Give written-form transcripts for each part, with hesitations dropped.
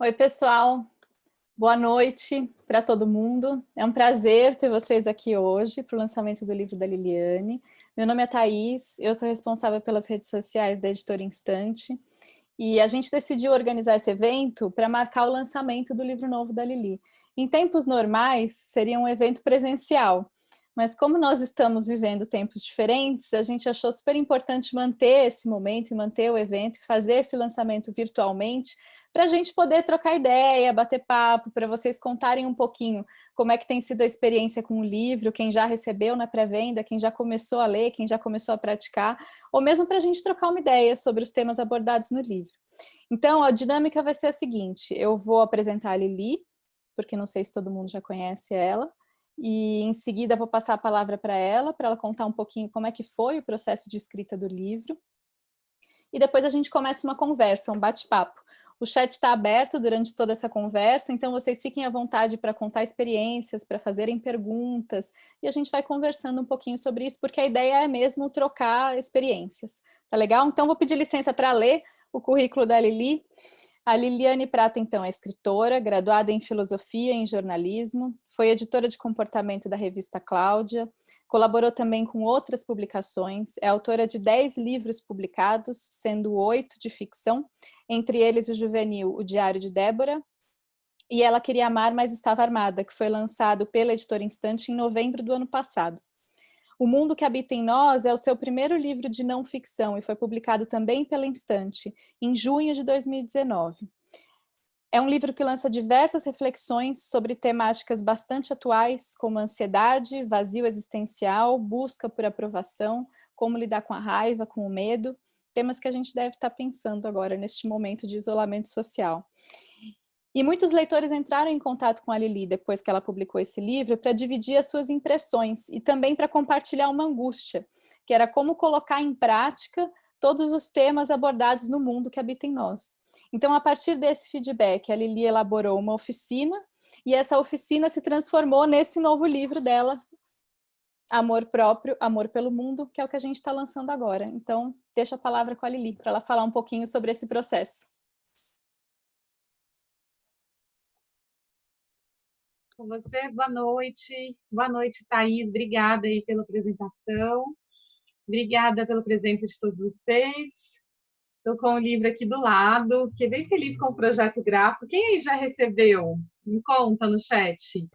Oi, pessoal. Boa noite para todo mundo. É um prazer ter vocês aqui hoje para o lançamento do livro da Liliane. Meu nome é Thaís, eu sou responsável pelas redes sociais da Editora Instante e a gente decidiu organizar esse evento para marcar o lançamento do livro novo da Lili. Em tempos normais, seria um evento presencial, mas como nós estamos vivendo tempos diferentes, a gente achou super importante manter esse momento e manter o evento e fazer esse lançamento virtualmente, para a gente poder trocar ideia, bater papo, para vocês contarem um pouquinho como é que tem sido a experiência com o livro, quem já recebeu na pré-venda, quem já começou a ler, quem já começou a praticar, ou mesmo para a gente trocar uma ideia sobre os temas abordados no livro. Então, a dinâmica vai ser a seguinte: eu vou apresentar a Lili, porque não sei se todo mundo já conhece ela, e em seguida vou passar a palavra para ela contar um pouquinho como é que foi o processo de escrita do livro, e depois a gente começa uma conversa, um bate-papo. O chat está aberto durante toda essa conversa, então vocês fiquem à vontade para contar experiências, para fazerem perguntas, e a gente vai conversando um pouquinho sobre isso, porque a ideia é mesmo trocar experiências. Tá legal? Então vou pedir licença para ler o currículo da Lili. A Liliane Prata, então, é escritora, graduada em filosofia e em jornalismo, foi editora de comportamento da revista Cláudia, colaborou também com outras publicações, é autora de 10 livros publicados, sendo 8 de ficção, entre eles o juvenil O Diário de Débora, e Ela Queria Amar, Mas Estava Armada, que foi lançado pela Editora Instante em novembro do ano passado. O Mundo que Habita em Nós é o seu primeiro livro de não ficção e foi publicado também pela Instante, em junho de 2019. É um livro que lança diversas reflexões sobre temáticas bastante atuais, como ansiedade, vazio existencial, busca por aprovação, como lidar com a raiva, com o medo, temas que a gente deve estar pensando agora neste momento de isolamento social. E muitos leitores entraram em contato com a Lili depois que ela publicou esse livro para dividir as suas impressões e também para compartilhar uma angústia, que era como colocar em prática todos os temas abordados no mundo que habita em nós. Então, a partir desse feedback, a Lili elaborou uma oficina e essa oficina se transformou nesse novo livro dela, Amor Próprio, Amor pelo Mundo, que é o que a gente está lançando agora. Então, deixo a palavra com a Lili para ela falar um pouquinho sobre esse processo. Com você, boa noite. Boa noite, Thaís. Obrigada aí pela apresentação. Obrigada pela presença de todos vocês. Estou com o livro aqui do lado. Fiquei bem feliz com o projeto gráfico. Quem aí já recebeu? Me conta no chat.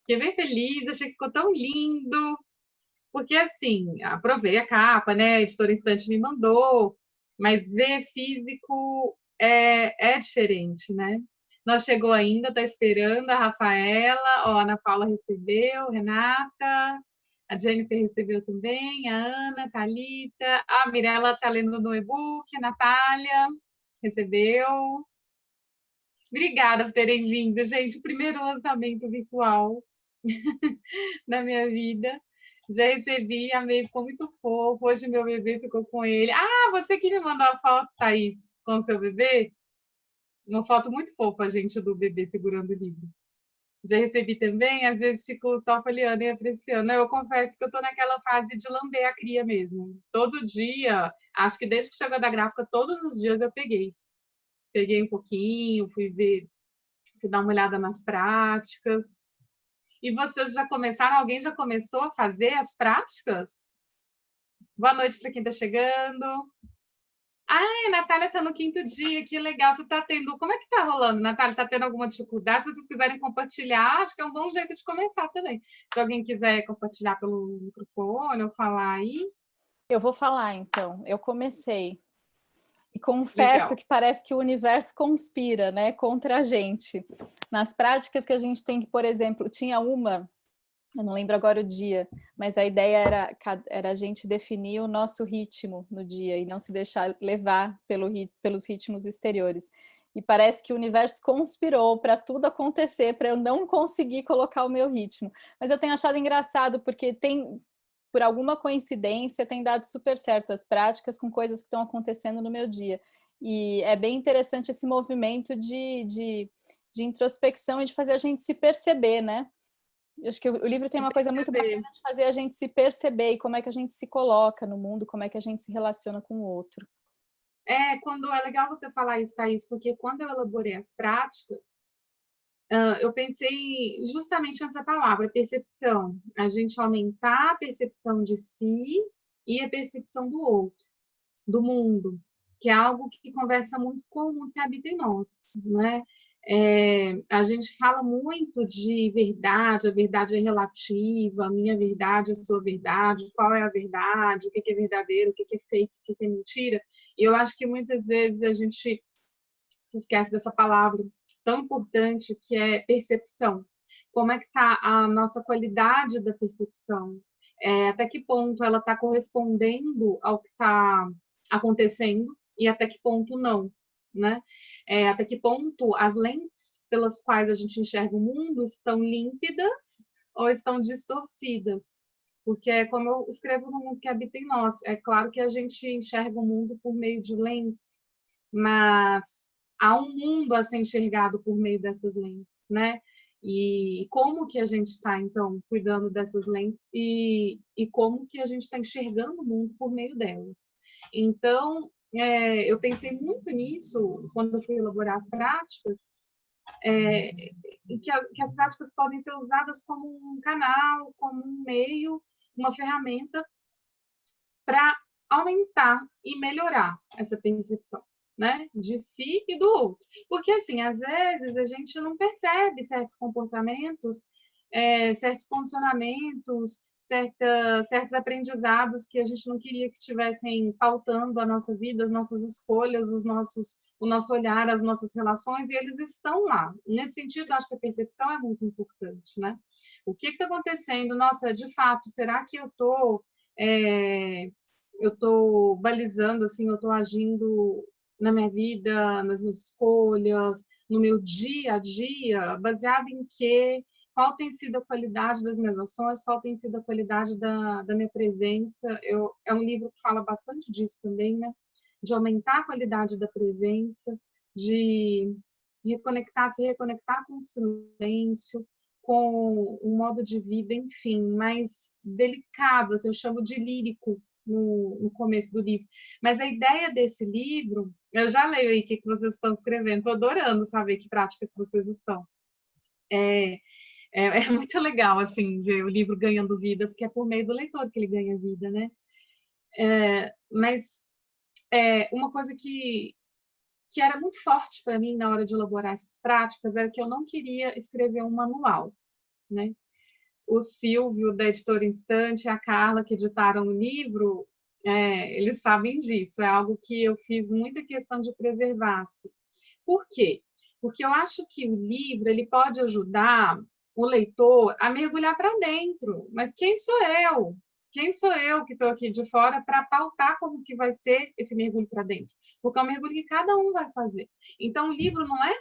Fiquei bem feliz, achei que ficou tão lindo. Porque, assim, aprovei a capa, né? A Editora Instante me mandou, mas ver físico é diferente, né? Não chegou ainda, tá esperando a Rafaela, ó, a Ana Paula recebeu, Renata, a Jennifer recebeu também, a Ana, a Thalita, a Mirella tá lendo no e-book, a Natália recebeu. Obrigada por terem vindo, gente. O primeiro lançamento virtual da minha vida. Já recebi, amei, ficou muito fofo. Hoje meu bebê ficou com ele. Ah, você que me mandou a foto, Thaís, com o seu bebê? Uma foto muito fofa, gente, do bebê segurando o livro. Já recebi também, às vezes fico só folheando e apreciando. Eu confesso que eu estou naquela fase de lamber a cria mesmo. Todo dia, acho que desde que chegou da gráfica, todos os dias eu peguei. Peguei um pouquinho, fui ver, fui dar uma olhada nas práticas. E vocês já começaram? Alguém já começou a fazer as práticas? Boa noite para quem está chegando. Ai, a Natália está no quinto dia, que legal. Você está tendo. Como é que está rolando, Natália? Está tendo alguma dificuldade? Se vocês quiserem compartilhar, acho que é um bom jeito de começar também. Se alguém quiser compartilhar pelo microfone ou falar aí. Eu vou falar, então. Eu comecei. E confesso Legal. que parece que o universo conspira, né, contra a gente. Nas práticas que a gente tem que, por exemplo, tinha uma, eu não lembro agora o dia, mas a ideia era a gente definir o nosso ritmo no dia e não se deixar levar pelos ritmos exteriores. E parece que o universo conspirou para tudo acontecer, para eu não conseguir colocar o meu ritmo. Mas eu tenho achado engraçado, porque por alguma coincidência, tem dado super certo as práticas com coisas que estão acontecendo no meu dia. E é bem interessante esse movimento de introspecção e de fazer a gente se perceber, né? Eu acho que o livro tem uma coisa muito bacana de fazer a gente se perceber e como é que a gente se coloca no mundo, como é que a gente se relaciona com o outro. Quando é legal você falar isso, Thaís, porque quando eu elaborei as práticas, eu pensei justamente nessa palavra, percepção. A gente aumentar a percepção de si e a percepção do outro, do mundo, que é algo que conversa muito com o mundo que habita em nós, né? A gente fala muito de verdade, a verdade é relativa, a minha verdade, a sua verdade, qual é a verdade, o que é verdadeiro, o que é fake, o que é mentira. E eu acho que muitas vezes a gente se esquece dessa palavra tão importante que é percepção. Como é que está a nossa qualidade da percepção? Até que ponto ela está correspondendo ao que está acontecendo e até que ponto não, né? Até que ponto as lentes pelas quais a gente enxerga o mundo estão límpidas ou estão distorcidas? Porque é como eu escrevo no mundo que habita em nós. É claro que a gente enxerga o mundo por meio de lentes, mas há um mundo a ser enxergado por meio dessas lentes, né? E como que a gente está, então, cuidando dessas lentes e como que a gente está enxergando o mundo por meio delas. Então, eu pensei muito nisso quando eu fui elaborar as práticas, que as práticas podem ser usadas como um canal, como um meio, uma ferramenta para aumentar e melhorar essa percepção, né, de si e do outro. Porque, assim, às vezes a gente não percebe certos comportamentos, certos funcionamentos, certos aprendizados que a gente não queria que estivessem pautando a nossa vida, as nossas escolhas, o nosso olhar, as nossas relações, e eles estão lá. Nesse sentido, acho que a percepção é muito importante, né? O que está acontecendo? Nossa, de fato, será que eu estou balizando, assim, eu estou agindo na minha vida, nas minhas escolhas, no meu dia a dia, baseado em quê? Qual tem sido a qualidade das minhas ações? Qual tem sido a qualidade da minha presença? É um livro que fala bastante disso também, né? De aumentar a qualidade da presença, de reconectar, se reconectar com o silêncio, com um modo de vida, enfim, mais delicado, assim, eu chamo de lírico no começo do livro. Mas a ideia desse livro, eu já leio aí o que vocês estão escrevendo, estou adorando saber que prática que vocês estão. É muito legal, assim, ver o livro ganhando vida, porque é por meio do leitor que ele ganha vida, né? Mas uma coisa que era muito forte para mim na hora de elaborar essas práticas era que eu não queria escrever um manual, né? O Silvio, da Editora Instante, e a Carla, que editaram o livro, eles sabem disso. É algo que eu fiz muita questão de preservar. Assim. Por quê? Porque eu acho que o livro ele pode ajudar o leitor a mergulhar para dentro. Mas quem sou eu? Quem sou eu que estou aqui de fora para pautar como que vai ser esse mergulho para dentro? Porque é um mergulho que cada um vai fazer. Então, o livro não é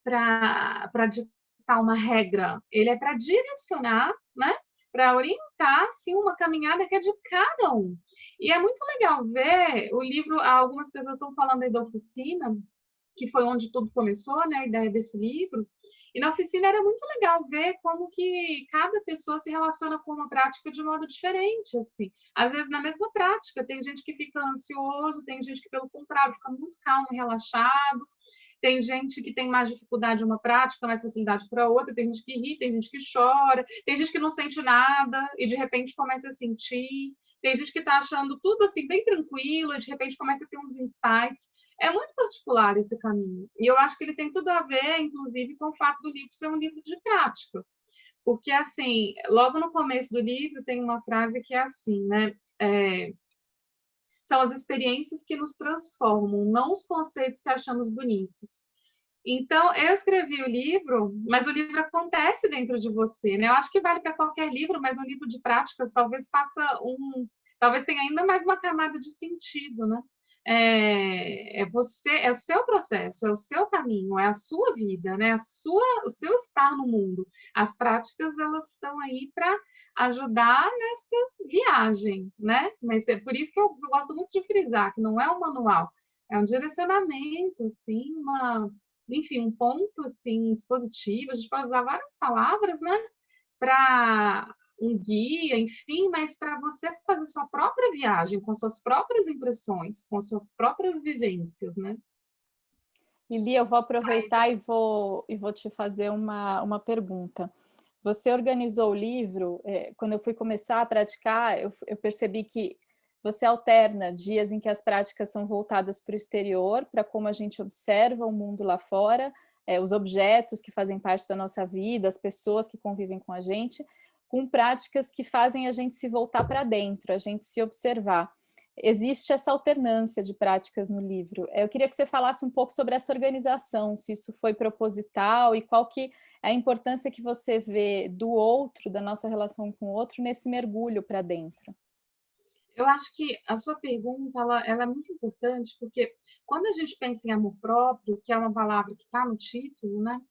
para ditar uma regra, ele é para direcionar, né? Para orientar assim, uma caminhada que é de cada um. E é muito legal ver o livro, algumas pessoas estão falando aí da oficina, que foi onde tudo começou, né, a ideia desse livro. E na oficina era muito legal ver como que cada pessoa se relaciona com uma prática de modo diferente, assim. Às vezes na mesma prática, tem gente que fica ansioso, tem gente que pelo contrário fica muito calmo e relaxado. Tem gente que tem mais dificuldade em uma prática, mais facilidade para outra, tem gente que ri, tem gente que chora, tem gente que não sente nada e de repente começa a sentir, tem gente que está achando tudo assim bem tranquilo e de repente começa a ter uns insights. É muito particular esse caminho. E eu acho que ele tem tudo a ver, inclusive, com o fato do livro ser um livro de prática. Porque, assim, logo no começo do livro tem uma frase que é assim, né? São as experiências que nos transformam, não os conceitos que achamos bonitos. Então, eu escrevi o livro, mas o livro acontece dentro de você, né? Eu acho que vale para qualquer livro, mas um livro de práticas talvez tenha ainda mais uma camada de sentido, né? Você, é o seu processo, é o seu caminho, é a sua vida, né? O seu estar no mundo. As práticas elas estão aí para ajudar nessa viagem, né? Mas é por isso que eu gosto muito de frisar que não é um manual, é um direcionamento, assim, enfim, um ponto assim, dispositivo, a gente pode usar várias palavras, né? Para um guia, enfim, mas para você fazer sua própria viagem, com suas próprias impressões, com suas próprias vivências, né? E Lia, eu vou aproveitar e vou te fazer uma pergunta. Você organizou o livro, quando eu fui começar a praticar, eu percebi que você alterna dias em que as práticas são voltadas para o exterior, para como a gente observa o mundo lá fora, os objetos que fazem parte da nossa vida, as pessoas que convivem com a gente, com práticas que fazem a gente se voltar para dentro, a gente se observar. Existe essa alternância de práticas no livro. Eu queria que você falasse um pouco sobre essa organização, se isso foi proposital e qual que é a importância que você vê do outro, da nossa relação com o outro, nesse mergulho para dentro. Eu acho que a sua pergunta ela é muito importante, porque quando a gente pensa em amor próprio, que é uma palavra que está no título, né?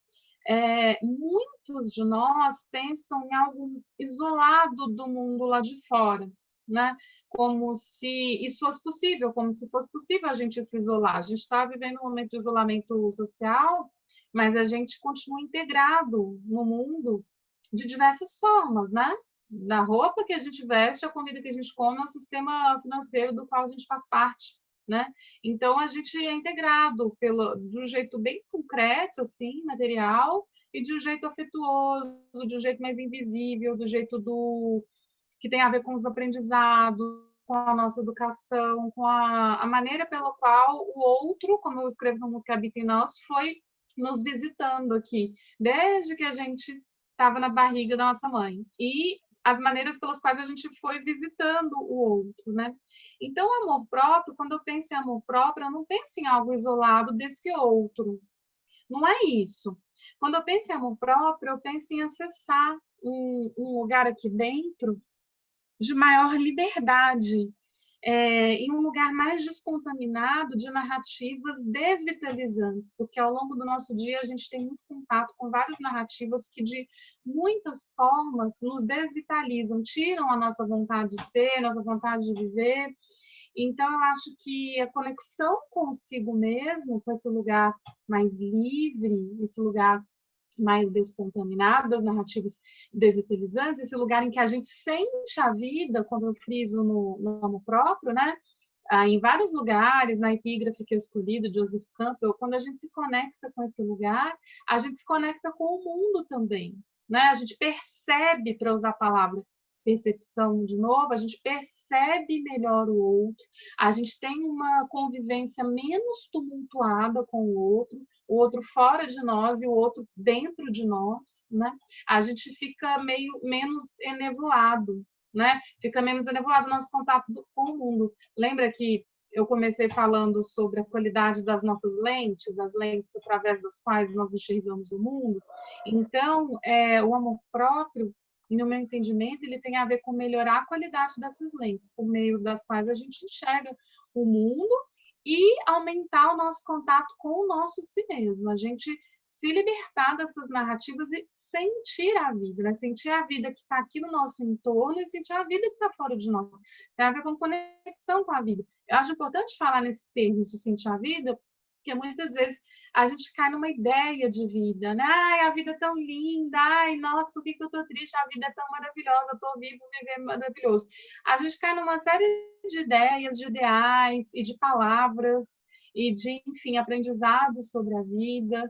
Muitos de nós pensam em algo isolado do mundo lá de fora, né? Como se isso fosse possível, como se fosse possível a gente se isolar. A gente está vivendo um momento de isolamento social, mas a gente continua integrado no mundo de diversas formas, né? Da roupa que a gente veste, a comida que a gente come, ao sistema financeiro do qual a gente faz parte, né? Então a gente é integrado de um jeito bem concreto, assim, material, e de um jeito afetuoso, de um jeito mais invisível, do jeito que tem a ver com os aprendizados, com a nossa educação, com a maneira pela qual o outro, como eu escrevo no Mundo que Habita em Nós, foi nos visitando aqui, desde que a gente estava na barriga da nossa mãe. E as maneiras pelas quais a gente foi visitando o outro, né? Então, amor próprio, quando eu penso em amor próprio, eu não penso em algo isolado desse outro. Não é isso. Quando eu penso em amor próprio, eu penso em acessar um lugar aqui dentro de maior liberdade, em um lugar mais descontaminado de narrativas desvitalizantes, porque ao longo do nosso dia a gente tem muito contato com várias narrativas que de muitas formas nos desvitalizam, tiram a nossa vontade de ser, a nossa vontade de viver. Então eu acho que a conexão consigo mesmo, com esse lugar mais livre, esse lugar mais descontaminado, das narrativas desutilizantes, esse lugar em que a gente sente a vida, quando eu friso no amor próprio, né? Em vários lugares, na epígrafe que eu escolhi, do Joseph Campbell, quando a gente se conecta com esse lugar, a gente se conecta com o mundo também, né? A gente percebe, para usar a palavra percepção de novo, a gente percebe melhor o outro, a gente tem uma convivência menos tumultuada com o outro fora de nós e o outro dentro de nós, né? A gente fica menos enevoado, né? Fica menos enevoado o nosso contato com o mundo. Lembra que eu comecei falando sobre a qualidade das nossas lentes, as lentes através das quais nós enxergamos o mundo? Então, o amor próprio, no meu entendimento, ele tem a ver com melhorar a qualidade dessas lentes, por meio das quais a gente enxerga o mundo e aumentar o nosso contato com o nosso si mesmo, a gente se libertar dessas narrativas e sentir a vida, né? Sentir a vida que está aqui no nosso entorno e sentir a vida que está fora de nós. Tem a ver com conexão com a vida. Eu acho importante falar nesses termos de sentir a vida, porque muitas vezes a gente cai numa ideia de vida, né? Ai, a vida é tão linda, ai, nossa, por que eu estou triste? A vida é tão maravilhosa, eu estou vivo, viver maravilhoso. A gente cai numa série de ideias, de ideais e de palavras e de, enfim, aprendizados sobre a vida.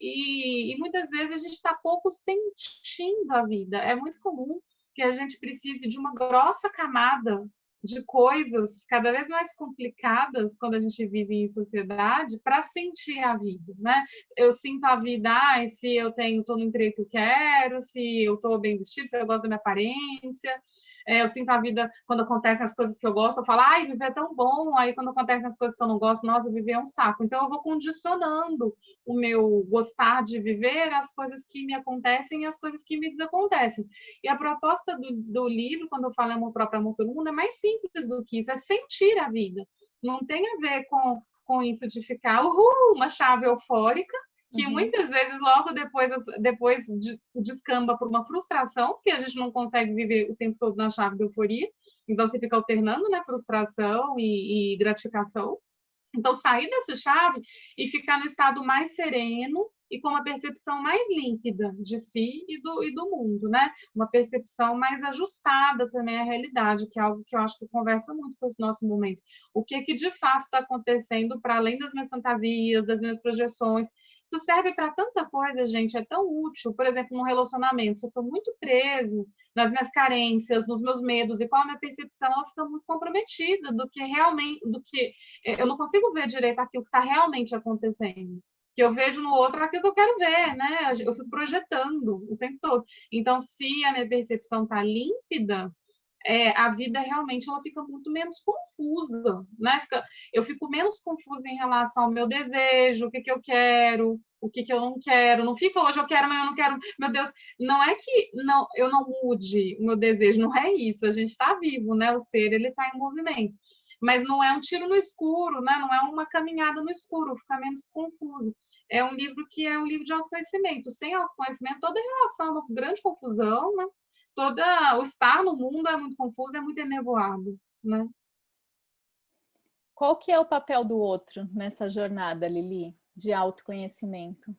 E muitas vezes a gente está pouco sentindo a vida. É muito comum que a gente precise de uma grossa camada de coisas cada vez mais complicadas quando a gente vive em sociedade para sentir a vida, né? Eu sinto a vida, se eu estou no emprego que eu quero, se eu estou bem vestido, se eu gosto da minha aparência. Eu sinto a vida quando acontecem as coisas que eu gosto, eu falo, ai, viver é tão bom. Aí quando acontecem as coisas que eu não gosto, nossa, viver é um saco. Então eu vou condicionando o meu gostar de viver às coisas que me acontecem e às coisas que me desacontecem. E a proposta do livro, quando eu falo amor próprio, amor pelo mundo, é mais simples do que isso, é sentir a vida. Não tem a ver com isso de ficar, uma chave eufórica, que muitas vezes logo depois descamba por uma frustração, porque a gente não consegue viver o tempo todo na chave da euforia, então você fica alternando, né, frustração e gratificação. Então, sair dessa chave e ficar no estado mais sereno e com uma percepção mais límpida de si e do mundo, né? Uma percepção mais ajustada também à realidade, que é algo que eu acho que conversa muito com esse nosso momento. O que de fato está acontecendo para além das minhas fantasias, das minhas projeções. Isso serve para tanta coisa, gente, é tão útil. Por exemplo, num relacionamento, se eu estou muito preso nas minhas carências, nos meus medos, e qual a minha percepção, ela fica muito comprometida do que realmente, eu não consigo ver direito aquilo que está realmente acontecendo. Que eu vejo no outro aquilo que eu quero ver, né? Eu fico projetando o tempo todo. Então, se a minha percepção está límpida, a vida realmente ela fica muito menos confusa, né? Eu fico menos confusa em relação ao meu desejo, o que eu quero, o que eu não quero. Não fica hoje eu quero, mas eu não quero. Meu Deus, não é que não, eu não mude o meu desejo, não é isso. A gente está vivo, né? O ser ele está em movimento. Mas não é um tiro no escuro, né? Não é uma caminhada no escuro, fica menos confuso. É um livro que é um livro de autoconhecimento. Sem autoconhecimento, toda relação é uma grande confusão, né? O estar no mundo é muito confuso, é muito enevoado, né? Qual que é o papel do outro nessa jornada, Lili, de autoconhecimento?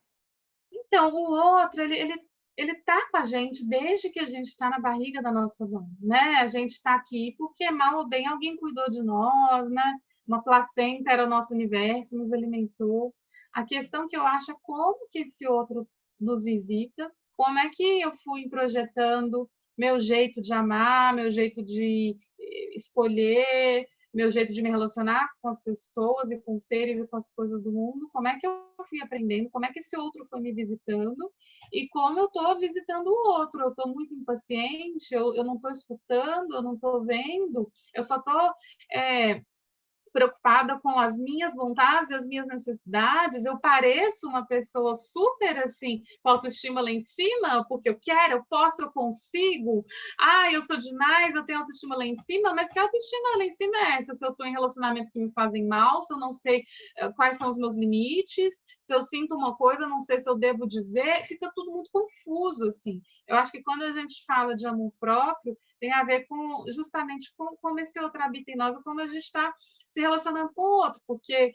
Então, o outro, ele tá com a gente desde que a gente está na barriga da nossa mãe, né? A gente está aqui porque, mal ou bem, alguém cuidou de nós, né? Uma placenta era o nosso universo, nos alimentou. A questão que eu acho é como que esse outro nos visita, como é que eu fui projetando meu jeito de amar, meu jeito de escolher, meu jeito de me relacionar com as pessoas e com os seres e com as coisas do mundo, como é que eu fui aprendendo, como é que esse outro foi me visitando e como eu estou visitando o outro. Eu estou muito impaciente, eu não estou escutando, eu não estou vendo, eu só estou preocupada com as minhas vontades e as minhas necessidades. Eu pareço uma pessoa super assim, com autoestima lá em cima, porque eu quero, eu posso, eu consigo. Ah, eu sou demais, eu tenho autoestima lá em cima, mas que autoestima lá em cima é essa? Se eu estou em relacionamentos que me fazem mal, se eu não sei quais são os meus limites, se eu sinto uma coisa, não sei se eu devo dizer, fica tudo muito confuso, assim. Eu acho que quando a gente fala de amor próprio, tem a ver com justamente com como esse outro habita em nós, como a gente está se relacionando com o outro, porque,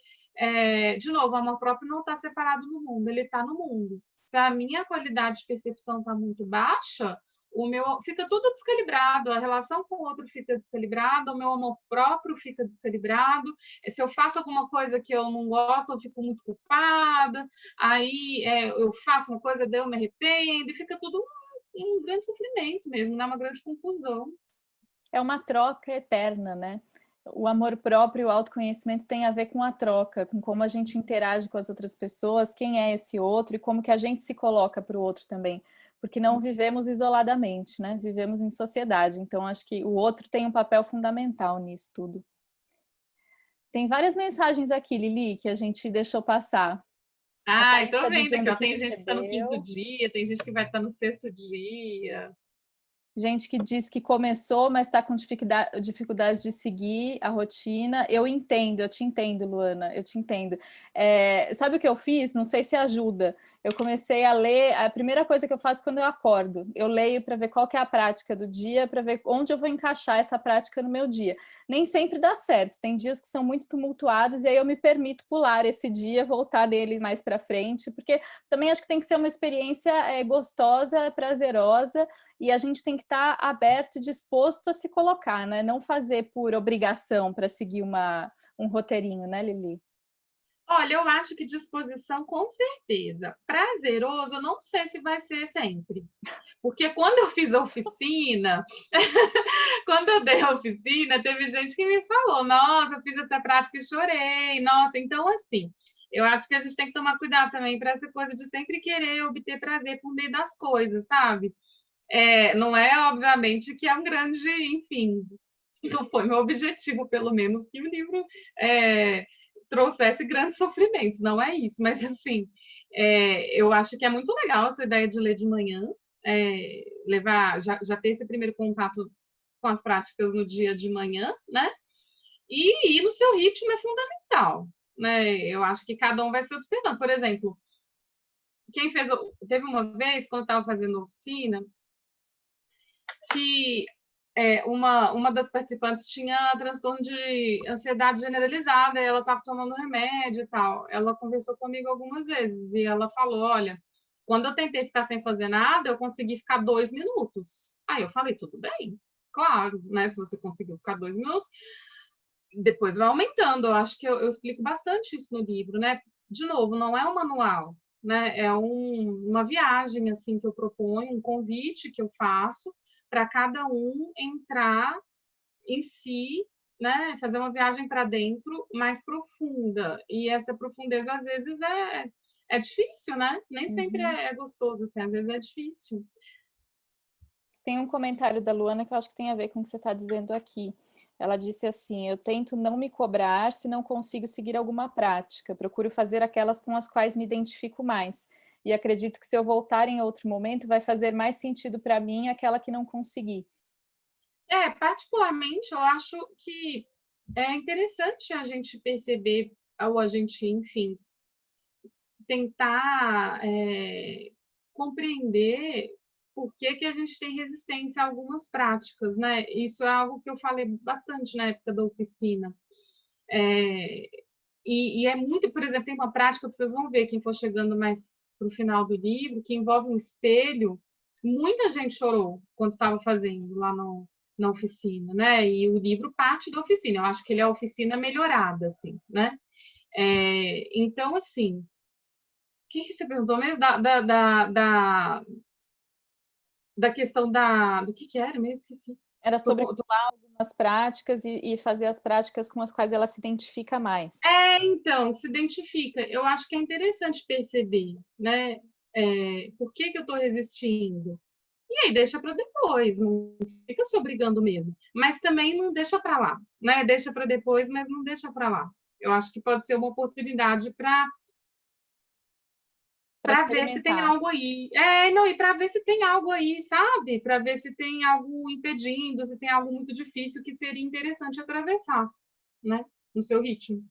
de novo, o amor próprio não está separado do mundo, ele está no mundo. Se a minha qualidade de percepção está muito baixa, o meu fica tudo descalibrado, a relação com o outro fica descalibrada, o meu amor próprio fica descalibrado. Se eu faço alguma coisa que eu não gosto, eu fico muito culpada, aí eu faço uma coisa, daí eu me arrependo, e fica tudo um grande sofrimento mesmo, né? Uma grande confusão. É uma troca eterna, né? O amor próprio, o autoconhecimento tem a ver com a troca, com como a gente interage com as outras pessoas, quem é esse outro e como que a gente se coloca para o outro também. Porque não vivemos isoladamente, né? Vivemos em sociedade. Então, acho que o outro tem um papel fundamental nisso tudo. Tem várias mensagens aqui, Lili, que a gente deixou passar. A Ai, Thaís tô está vendo aqui, dizendo ó. que Tem gente que está no quinto recebeu. dia, tem gente que vai estar no sexto dia. Gente que diz que começou, mas está com dificuldades de seguir a rotina. Eu te entendo, Luana, eu te entendo. Sabe o que eu fiz? Não sei se ajuda. Eu comecei a ler, a primeira coisa que eu faço quando eu acordo, eu leio para ver qual que é a prática do dia, para ver onde eu vou encaixar essa prática no meu dia. Nem sempre dá certo, tem dias que são muito tumultuados e aí eu me permito pular esse dia, voltar dele mais para frente, porque também acho que tem que ser uma experiência gostosa, prazerosa, e a gente tem que estar aberto e disposto a se colocar, né? Não fazer por obrigação para seguir um roteirinho, né, Lili? Olha, eu acho que disposição, com certeza. Prazeroso, eu não sei se vai ser sempre. Porque quando eu fiz a oficina, quando eu dei a oficina, teve gente que me falou: nossa, eu fiz essa prática e chorei. Nossa, então assim, eu acho que a gente tem que tomar cuidado também para essa coisa de sempre querer obter prazer por meio das coisas, sabe? Não é, obviamente, que é um grande, enfim, não foi meu objetivo, pelo menos, que o livro trouxesse grandes sofrimentos, não é isso, mas assim, eu acho que é muito legal essa ideia de ler de manhã, levar, já ter esse primeiro contato com as práticas no dia de manhã, né? E ir no seu ritmo é fundamental, né? Eu acho que cada um vai se observando. Por exemplo, teve uma vez, quando eu estava fazendo oficina, que uma das participantes tinha transtorno de ansiedade generalizada, e ela estava tomando remédio e tal. Ela conversou comigo algumas vezes e ela falou: olha, quando eu tentei ficar sem fazer nada, eu consegui ficar 2 minutos. Aí eu falei: tudo bem, claro, né? Se você conseguiu ficar 2 minutos, depois vai aumentando. Eu acho que eu explico bastante isso no livro, né? De novo, não é um manual, né? É uma viagem assim que eu proponho, um convite que eu faço para cada um entrar em si, né? Fazer uma viagem para dentro mais profunda. E essa profundeza às vezes é difícil, né? Nem sempre Uhum. é gostoso, assim, às vezes é difícil. Tem um comentário da Luana que eu acho que tem a ver com o que você está dizendo aqui. Ela disse assim: eu tento não me cobrar se não consigo seguir alguma prática, procuro fazer aquelas com as quais me identifico mais. E acredito que se eu voltar em outro momento, vai fazer mais sentido para mim aquela que não consegui. Particularmente, eu acho que é interessante a gente perceber, ou a gente, enfim, tentar compreender por que a gente tem resistência a algumas práticas, né? Isso é algo que eu falei bastante na época da oficina. É, e é muito, por exemplo, tem uma prática que vocês vão ver, quem for chegando mais para o final do livro, que envolve um espelho. Muita gente chorou quando estava fazendo lá na oficina, né? E o livro parte da oficina. Eu acho que ele é a oficina melhorada, assim, né? Então, assim, o que você perguntou mesmo da questão do que era mesmo? Esqueci. Era sobre pular algumas práticas e fazer as práticas com as quais ela se identifica mais. Então, se identifica. Eu acho que é interessante perceber, né? Por que eu estou resistindo? E aí deixa para depois, não fica se obrigando mesmo. Mas também não deixa para lá, né? Deixa para depois, mas não deixa para lá. Eu acho que pode ser uma oportunidade Para para ver se tem experimentar. algo aí. Não, e para ver se tem algo aí, sabe? Para ver se tem algo impedindo, se tem algo muito difícil que seria interessante atravessar, né? No seu ritmo.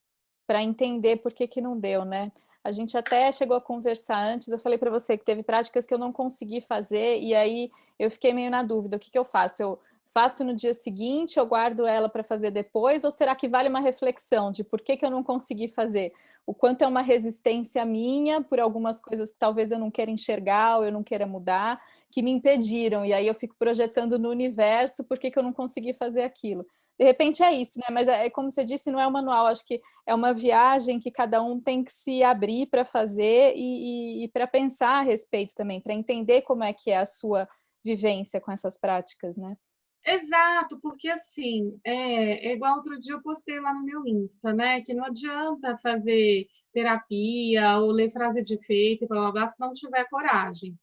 Para entender por que não deu, né? A gente até chegou a conversar antes, eu falei para você que teve práticas que eu não consegui fazer, e aí eu fiquei meio na dúvida, o que eu faço? Eu faço no dia seguinte, eu guardo ela para fazer depois, ou será que vale uma reflexão de por que eu não consegui fazer? O quanto é uma resistência minha por algumas coisas que talvez eu não queira enxergar ou eu não queira mudar, que me impediram, e aí eu fico projetando no universo por que eu não consegui fazer aquilo. De repente é isso, né? Mas como você disse, não é um manual, acho que é uma viagem que cada um tem que se abrir para fazer e para pensar a respeito também, para entender como é que é a sua vivência com essas práticas, né? Exato, porque assim, igual outro dia eu postei lá no meu Insta, né? Que não adianta fazer terapia ou ler frase de efeito e blá blá blá se não tiver coragem.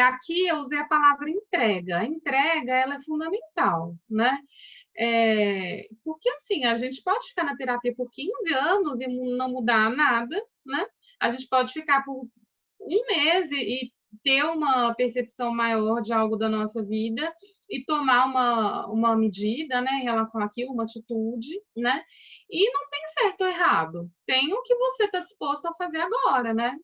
Aqui eu usei a palavra entrega. A entrega, ela é fundamental, né? Porque assim, a gente pode ficar na terapia por 15 anos e não mudar nada, né? A gente pode ficar por um mês e ter uma percepção maior de algo da nossa vida e tomar uma medida, né, em relação àquilo, uma atitude, né? E não tem certo ou errado. Tem o que você está disposto a fazer agora, né?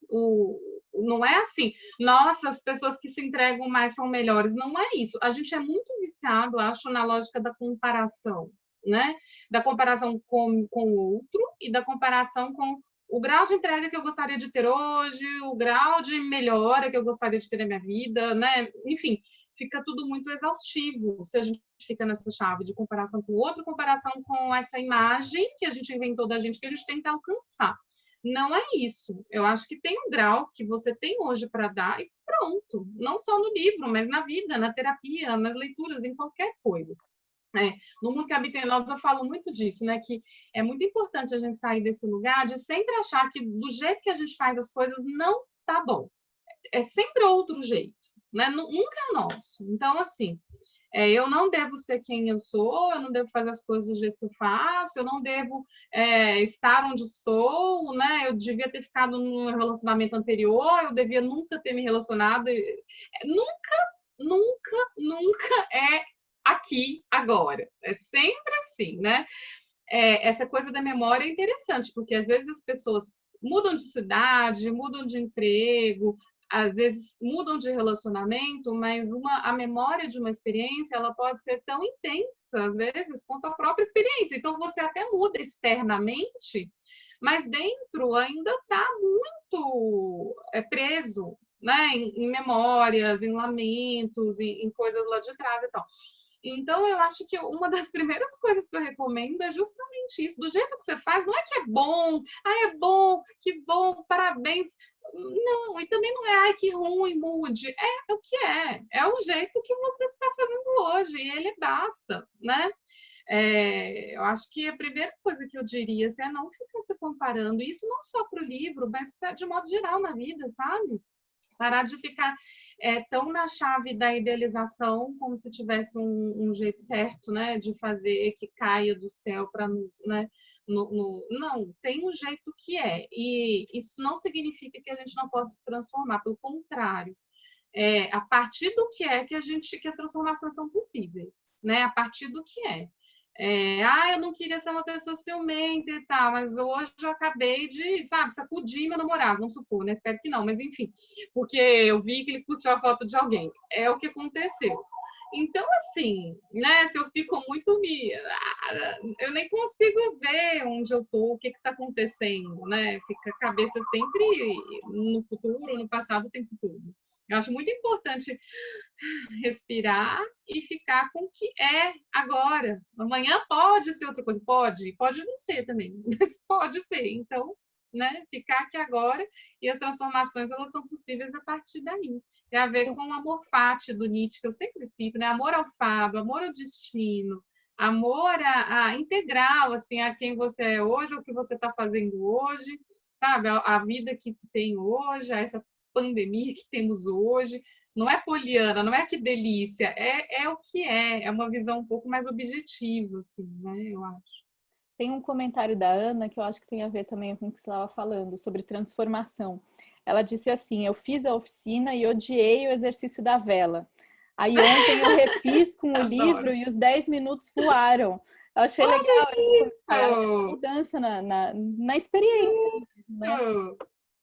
Não é assim, nossa, as pessoas que se entregam mais são melhores. Não é isso. A gente é muito viciado, acho, na lógica da comparação, né? Da comparação com o outro e da comparação com o grau de entrega que eu gostaria de ter hoje, o grau de melhora que eu gostaria de ter na minha vida, né? Enfim, fica tudo muito exaustivo se a gente fica nessa chave de comparação com o outro, comparação com essa imagem que a gente inventou da gente, que a gente tenta alcançar. Não é isso. Eu acho que tem um grau que você tem hoje para dar e pronto. Não só no livro, mas na vida, na terapia, nas leituras, em qualquer coisa. No mundo que habita em nós, eu falo muito disso, né? Que é muito importante a gente sair desse lugar de sempre achar que do jeito que a gente faz as coisas não tá bom. É sempre outro jeito, né? Nunca é o nosso. Então, assim, eu não devo ser quem eu sou, eu não devo fazer as coisas do jeito que eu faço, eu não devo estar onde estou, né? Eu devia ter ficado no relacionamento anterior, eu devia nunca ter me relacionado. Nunca, nunca, nunca é aqui, agora. É sempre assim, né? Essa coisa da memória é interessante, porque às vezes as pessoas mudam de cidade, mudam de emprego, às vezes mudam de relacionamento, mas a memória de uma experiência, ela pode ser tão intensa, às vezes, quanto a própria experiência. Então, você até muda externamente, mas dentro ainda está muito preso, né? Em memórias, em lamentos, em coisas lá de trás e tal. Então, eu acho que uma das primeiras coisas que eu recomendo é justamente isso. Do jeito que você faz, não é que é bom, é bom, que bom, parabéns. Não, e também não é, ai, que ruim, mude. É o que é. É o jeito que você está fazendo hoje, e ele basta, né? Eu acho que a primeira coisa que eu diria assim, é não ficar se comparando. Isso não só para o livro, mas de modo geral na vida, sabe? Parar de ficar tão na chave da idealização, como se tivesse um jeito certo, né, de fazer que caia do céu para nos, né, não, tem um jeito que é. E isso não significa que a gente não possa se transformar, pelo contrário. A partir do que é que que as transformações são possíveis, né? A partir do que é. Eu não queria ser uma pessoa ciumenta e tal, mas hoje eu acabei de, sabe, sacudir meu namorado, vamos supor, né? Espero que não, mas enfim, porque eu vi que ele curtiu a foto de alguém. É o que aconteceu. Então, assim, né? Se eu fico muito eu nem consigo ver onde eu tô, o que está acontecendo, né? Fica a cabeça sempre no futuro, no passado, o tempo todo. Eu acho muito importante respirar e ficar com o que é agora. Amanhã pode ser outra coisa, pode não ser também, mas pode ser. Então, né, ficar aqui agora e as transformações elas são possíveis a partir daí. Tem a ver com o amor fati do Nietzsche, que eu sempre cito, né? Amor ao fado, amor ao destino, amor a integral, assim, a quem você é hoje, o que você está fazendo hoje, sabe? A vida que se tem hoje, a essa pandemia que temos hoje. Não é poliana, não é que delícia, é o que é uma visão um pouco mais objetiva, assim, né? Eu acho. Tem um comentário da Ana que eu acho que tem a ver também com o que você estava falando, sobre transformação. Ela disse assim: eu fiz a oficina e odiei o exercício da vela. Aí ontem eu refiz com o livro Adoro. e os 10 minutos voaram. Eu achei legal esse Olha comentário. Ela teve uma isso! mudança na experiência, né?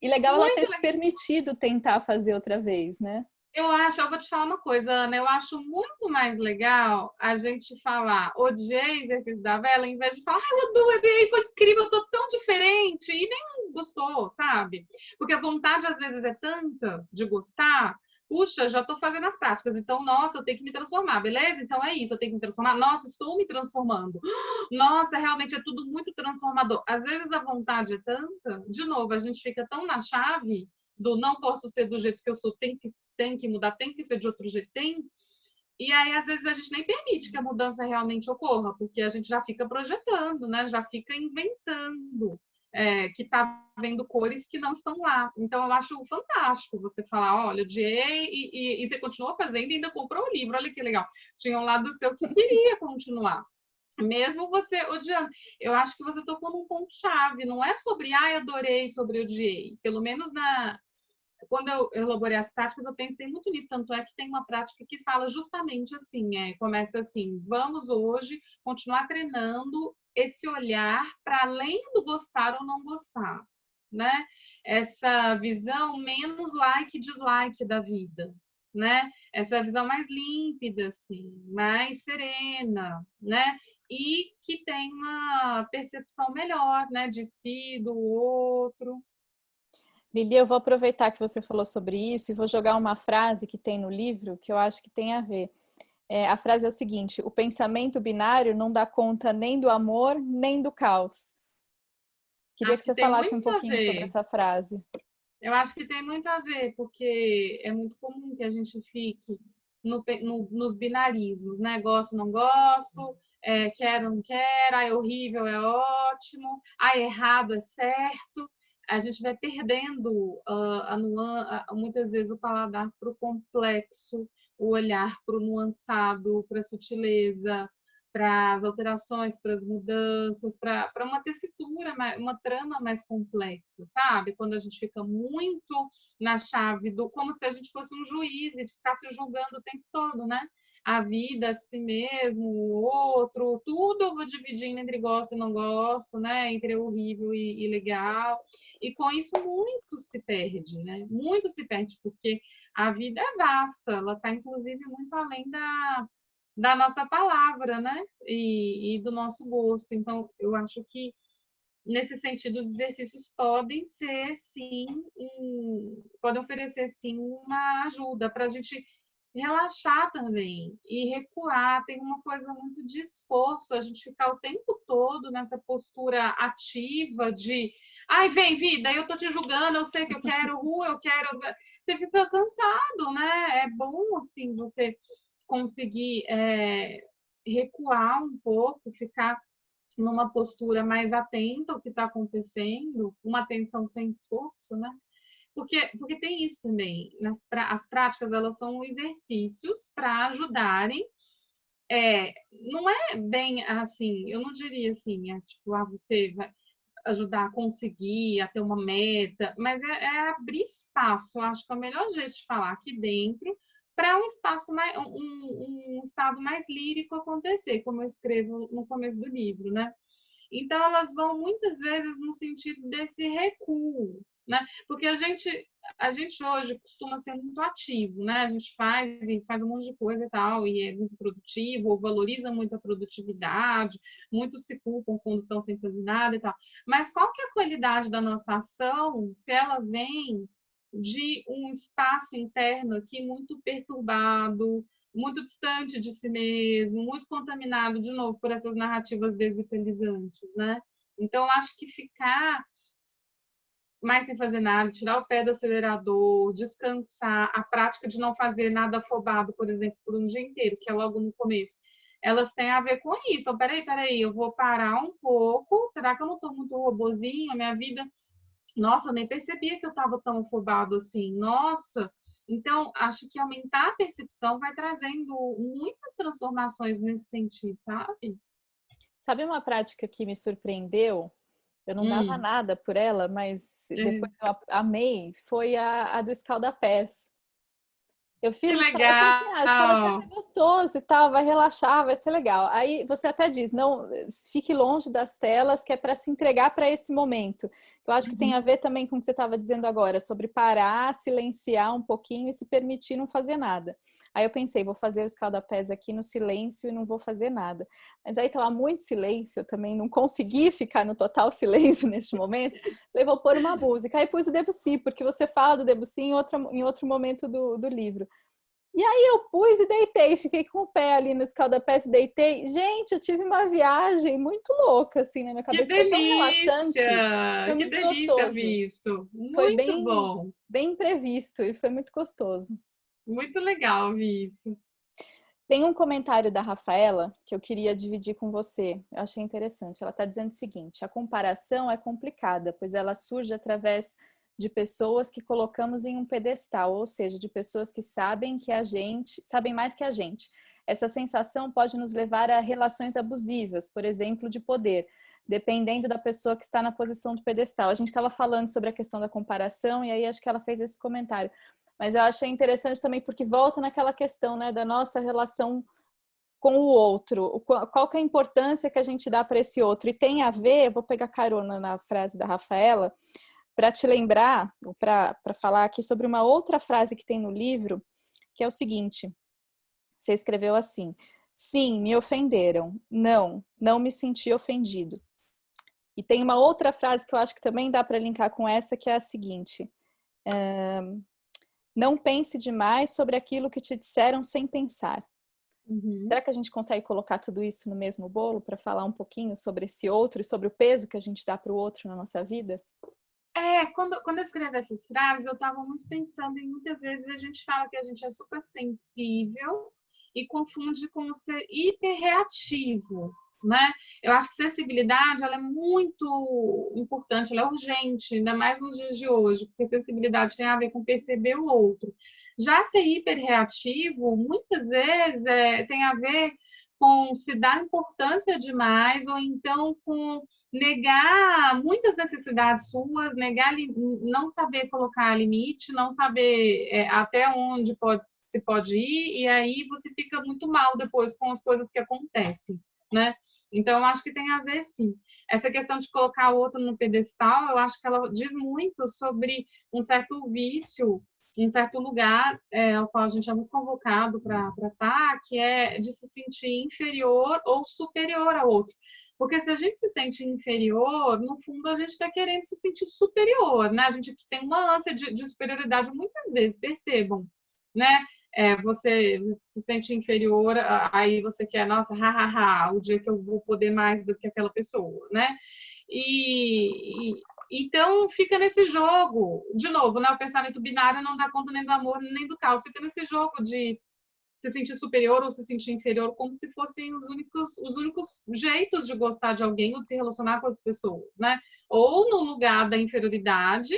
E legal ela ter Muito se legal. permitido tentar fazer outra vez, né? Eu vou te falar uma coisa, Ana, eu acho muito mais legal a gente falar odiei exercício da vela, em vez de falar, eu adorei, foi incrível, eu tô tão diferente, e nem gostou, sabe? Porque a vontade às vezes é tanta de gostar, puxa, já tô fazendo as práticas, então, nossa, eu tenho que me transformar, beleza? Então é isso, eu tenho que me transformar, nossa, estou me transformando, nossa, realmente é tudo muito transformador. Às vezes a vontade é tanta, de novo, a gente fica tão na chave do não posso ser do jeito que eu sou, tem que mudar, tem que ser de outro jeito, tem. E aí, às vezes, a gente nem permite que a mudança realmente ocorra, porque a gente já fica projetando, né? Já fica inventando que está vendo cores que não estão lá. Então, eu acho fantástico você falar, olha, odiei e você continuou fazendo e ainda comprou o livro, olha que legal. Tinha um lado seu que queria continuar. Mesmo você odiando. Eu acho que você tocou num ponto-chave. Não é sobre, adorei, sobre odiei. Pelo menos quando eu elaborei as práticas, eu pensei muito nisso, tanto é que tem uma prática que fala justamente assim, começa assim, vamos hoje continuar treinando esse olhar para além do gostar ou não gostar, né? Essa visão menos like e dislike da vida, né? Essa visão mais límpida, assim, mais serena, né? E que tem uma percepção melhor, né? De si, do outro. Lili, eu vou aproveitar que você falou sobre isso e vou jogar uma frase que tem no livro que eu acho que tem a ver. A frase é o seguinte: o pensamento binário não dá conta nem do amor, nem do caos. Queria Acho que que você tem falasse um muito a pouquinho sobre ver. essa frase. Eu acho que tem muito a ver, porque é muito comum que a gente fique nos binarismos, né? Gosto, não gosto, quero, não quero, é horrível, é ótimo, errado, é certo. A gente vai perdendo muitas vezes o paladar para o complexo, o olhar para o nuançado, para a sutileza, para as alterações, para as mudanças, para uma tessitura, uma trama mais complexa, sabe? Quando a gente fica muito na chave do como se a gente fosse um juiz e ficasse julgando o tempo todo, né? a vida, a si mesmo, o outro, tudo eu vou dividindo entre gosto e não gosto, né? Entre horrível e legal. E com isso muito se perde, né? Muito se perde, porque a vida é vasta, ela está inclusive muito além da nossa palavra, né? E do nosso gosto. Então, eu acho que nesse sentido, os exercícios podem ser, sim, podem oferecer, sim, uma ajuda para a gente relaxar também e recuar. Tem uma coisa muito de esforço, a gente ficar o tempo todo nessa postura ativa de ai, vem, vida, eu tô te julgando, eu sei que eu quero, eu quero. Você fica cansado, né? É bom, assim, você conseguir recuar um pouco, ficar numa postura mais atenta ao que está acontecendo, uma atenção sem esforço, né? Porque tem isso também. As práticas, elas são exercícios para ajudarem. Não é bem assim, eu não diria assim, tipo, você vai ajudar a conseguir, a ter uma meta, mas é abrir espaço. Eu acho que é o melhor jeito de falar aqui dentro para um espaço mais, um estado mais lírico acontecer, como eu escrevo no começo do livro, né? Então, elas vão muitas vezes no sentido desse recuo, né? Porque a gente hoje costuma ser muito ativo, né? A gente faz um monte de coisa e tal, e é muito produtivo, ou valoriza muito a produtividade, muitos se culpam quando estão sem fazer nada e tal. Mas qual que é a qualidade da nossa ação se ela vem de um espaço interno aqui muito perturbado, muito distante de si mesmo, muito contaminado, de novo, por essas narrativas desvitalizantes, né? Então, acho que ficar mais sem fazer nada, tirar o pé do acelerador, descansar, a prática de não fazer nada afobado, por exemplo, por um dia inteiro, que é logo no começo, elas têm a ver com isso. Então, peraí, eu vou parar um pouco, será que eu não estou muito robozinho? A minha vida nossa, eu nem percebia que eu estava tão afobado assim. Nossa! Então, acho que aumentar a percepção vai trazendo muitas transformações nesse sentido, sabe? Sabe uma prática que me surpreendeu? Eu não dava Hum, nada por ela, mas é. depois eu amei, foi a do escalda-pés. Eu Que fiz, eu pensei, legal! escalda-pés é gostoso e tal, vai relaxar, vai ser legal. Aí você até diz, não, fique longe das telas, que é para se entregar para esse momento. Eu acho que tem a Uhum. ver também com o que você estava dizendo agora, sobre parar, silenciar um pouquinho e se permitir não fazer nada. Aí eu pensei, vou fazer o escalda-pés aqui no silêncio e não vou fazer nada. Mas aí estava muito silêncio, eu também não consegui ficar no total silêncio neste momento. Falei, vou pôr uma música. Aí pus o Debussy, porque você fala do Debussy em outro momento do livro. E aí eu pus e deitei, fiquei com o pé ali no escalda-pés e deitei. Gente, eu tive uma viagem muito louca, assim, na minha cabeça. Foi tão relaxante, foi Que muito delícia gostoso. ver isso! Foi Muito bom! bem imprevisto e foi muito gostoso. Muito legal ver isso. Tem um comentário da Rafaela que eu queria dividir com você. Eu achei interessante. Ela está dizendo o seguinte: a comparação é complicada, pois ela surge através de pessoas que colocamos em um pedestal, ou seja, de pessoas que sabem que a gente, sabem mais que a gente. Essa sensação pode nos levar a relações abusivas, por exemplo, de poder, dependendo da pessoa que está na posição do pedestal. A gente estava falando sobre a questão da comparação e aí acho que ela fez esse comentário. Mas eu achei interessante também porque volta naquela questão, né, da nossa relação com o outro, qual que é a importância que a gente dá para esse outro. E tem a ver, vou pegar carona na frase da Rafaela, para te lembrar, para falar aqui sobre uma outra frase que tem no livro, que é o seguinte: você escreveu assim: sim, me ofenderam. Não, não me senti ofendido. E tem uma outra frase que eu acho que também dá para linkar com essa, que é a seguinte: não pense demais sobre aquilo que te disseram sem pensar. Uhum. Será que a gente consegue colocar tudo isso no mesmo bolo para falar um pouquinho sobre esse outro e sobre o peso que a gente dá para o outro na nossa vida? Quando eu escrevi essas frases, eu estava muito pensando em muitas vezes a gente fala que a gente é super sensível e confunde com ser hiperreativo, né? Eu acho que sensibilidade ela é muito importante, ela é urgente, ainda mais nos dias de hoje, porque sensibilidade tem a ver com perceber o outro. Já ser hiperreativo, muitas vezes, tem a ver com se dar importância demais, ou então com negar muitas necessidades suas, negar, não saber colocar limite, não saber até onde pode se pode ir, e aí você fica muito mal depois com as coisas que acontecem, né? Então, eu acho que tem a ver, sim. Essa questão de colocar o outro no pedestal, eu acho que ela diz muito sobre um certo vício, um certo lugar ao qual a gente é muito convocado para estar, que é de se sentir inferior ou superior ao outro. Porque se a gente se sente inferior, no fundo a gente está querendo se sentir superior, né? A gente tem uma ânsia de superioridade muitas vezes, percebam, né? Você se sente inferior, aí você quer, nossa, hahaha, o dia que eu vou poder mais do que aquela pessoa, né? Então fica nesse jogo, de novo, né? O pensamento binário não dá conta nem do amor nem do caos, fica nesse jogo de se sentir superior ou se sentir inferior, como se fossem os únicos jeitos de gostar de alguém ou de se relacionar com as pessoas, né? Ou no lugar da inferioridade,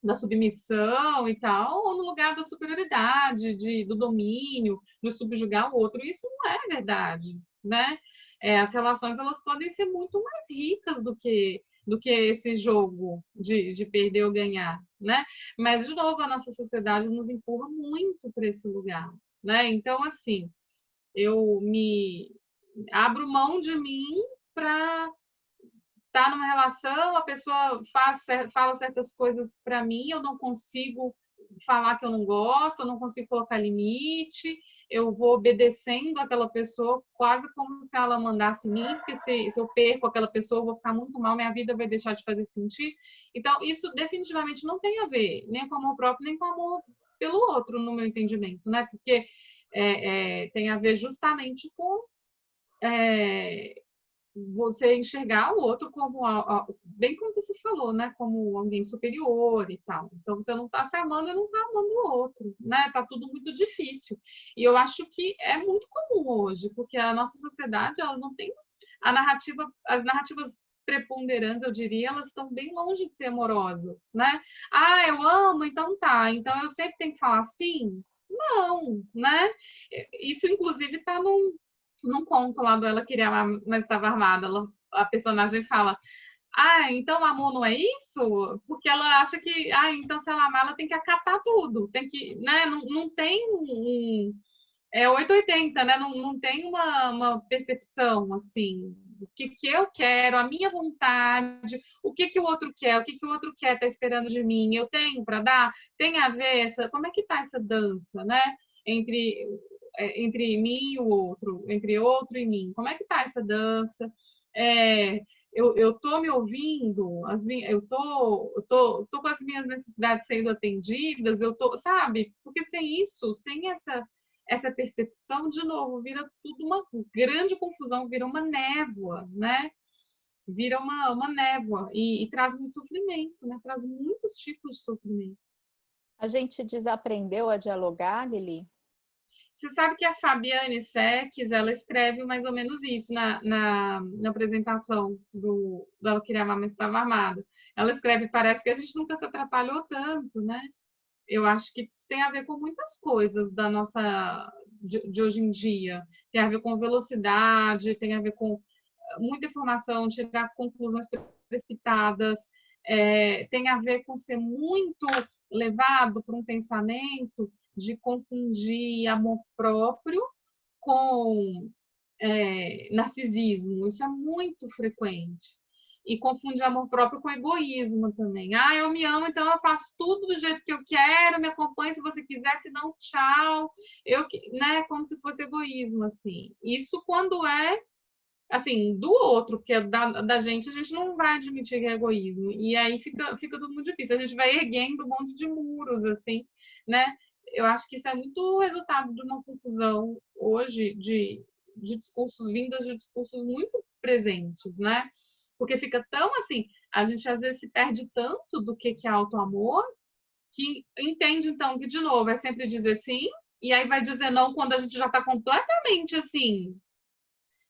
da submissão e tal, ou no lugar da superioridade, do domínio, de subjugar o outro. Isso não é verdade, né? As relações elas podem ser muito mais ricas do que esse jogo de perder ou ganhar, né? Mas, de novo, a nossa sociedade nos empurra muito para esse lugar, né? Então, assim, eu me abro mão de mim para estar numa relação, a pessoa fala certas coisas para mim, eu não consigo falar que eu não gosto, eu não consigo colocar limite, eu vou obedecendo aquela pessoa quase como se ela mandasse em mim, porque se eu perco aquela pessoa, eu vou ficar muito mal, minha vida vai deixar de fazer sentido. Então, isso definitivamente não tem a ver nem com amor próprio, nem com amor pelo outro, no meu entendimento, né? Porque tem a ver justamente com você enxergar o outro como, bem como você falou, né? Como alguém superior e tal. Então, você não está se amando e não está amando o outro, né? Tá tudo muito difícil. E eu acho que é muito comum hoje, porque a nossa sociedade, ela não tem as narrativas preponderantes, eu diria, elas estão bem longe de ser amorosas, né? Ah, eu amo, então tá. Então, eu sempre tenho que falar assim? Não, né? Isso, inclusive, está num conto lá do Ela Queria Amar, mas Estava Armada. A personagem fala: ah, então o amor não é isso? Porque ela acha que, então se ela amar, ela tem que acatar tudo, tem que, né? Não tem é 880, né? Não tem uma percepção assim, o que eu quero, a minha vontade, o que o outro quer, o que o outro quer, tá esperando de mim, eu tenho para dar, tem a ver como é que tá essa dança, né? Entre entre mim e o outro, entre outro e mim. Como é que tá essa dança? Eu tô me ouvindo, tô com as minhas necessidades sendo atendidas, eu tô, sabe? Porque sem isso, sem essa percepção, de novo, vira tudo uma grande confusão, vira uma névoa, né? Vira uma névoa e traz muito sofrimento, né? Traz muitos tipos de sofrimento. A gente desaprendeu a dialogar, Lili? Você sabe que a Fabiane Seques, ela escreve mais ou menos isso na apresentação do Ela Queria Amar, mas Estava Armada. Ela escreve, parece que a gente nunca se atrapalhou tanto, né? Eu acho que isso tem a ver com muitas coisas da nossa de hoje em dia. Tem a ver com velocidade, tem a ver com muita informação, tirar conclusões precipitadas, tem a ver com ser muito levado por um pensamento de confundir amor próprio com narcisismo. Isso é muito frequente. E confunde amor próprio com egoísmo também. Ah, eu me amo, então eu faço tudo do jeito que eu quero, me acompanhe se você quiser, se não, tchau. Né, como se fosse egoísmo, assim. Isso quando é, assim, do outro, porque da gente a gente não vai admitir que é egoísmo. E aí fica tudo muito difícil. A gente vai erguendo um monte de muros, assim, né? Eu acho que isso é muito resultado de uma confusão hoje de discursos vindos de discursos muito presentes, né? Porque fica tão assim, a gente às vezes se perde tanto do que é auto-amor, que entende então que, de novo, é sempre dizer sim, e aí vai dizer não quando a gente já está completamente assim,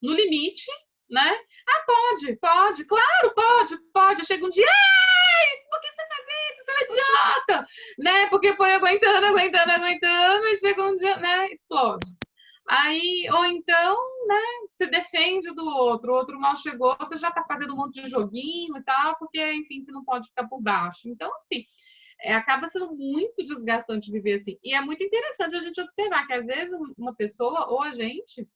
no limite, né? Ah, pode, claro, pode. Chega um dia, por que você faz isso? Você é um idiota, né? Porque foi aguentando, e chega um dia, né? Explode. Aí, ou então, né, se defende do outro, o outro mal chegou, você já tá fazendo um monte de joguinho e tal, porque, enfim, você não pode ficar por baixo. Então, assim, acaba sendo muito desgastante viver assim. E é muito interessante a gente observar que, às vezes, uma pessoa ou a gente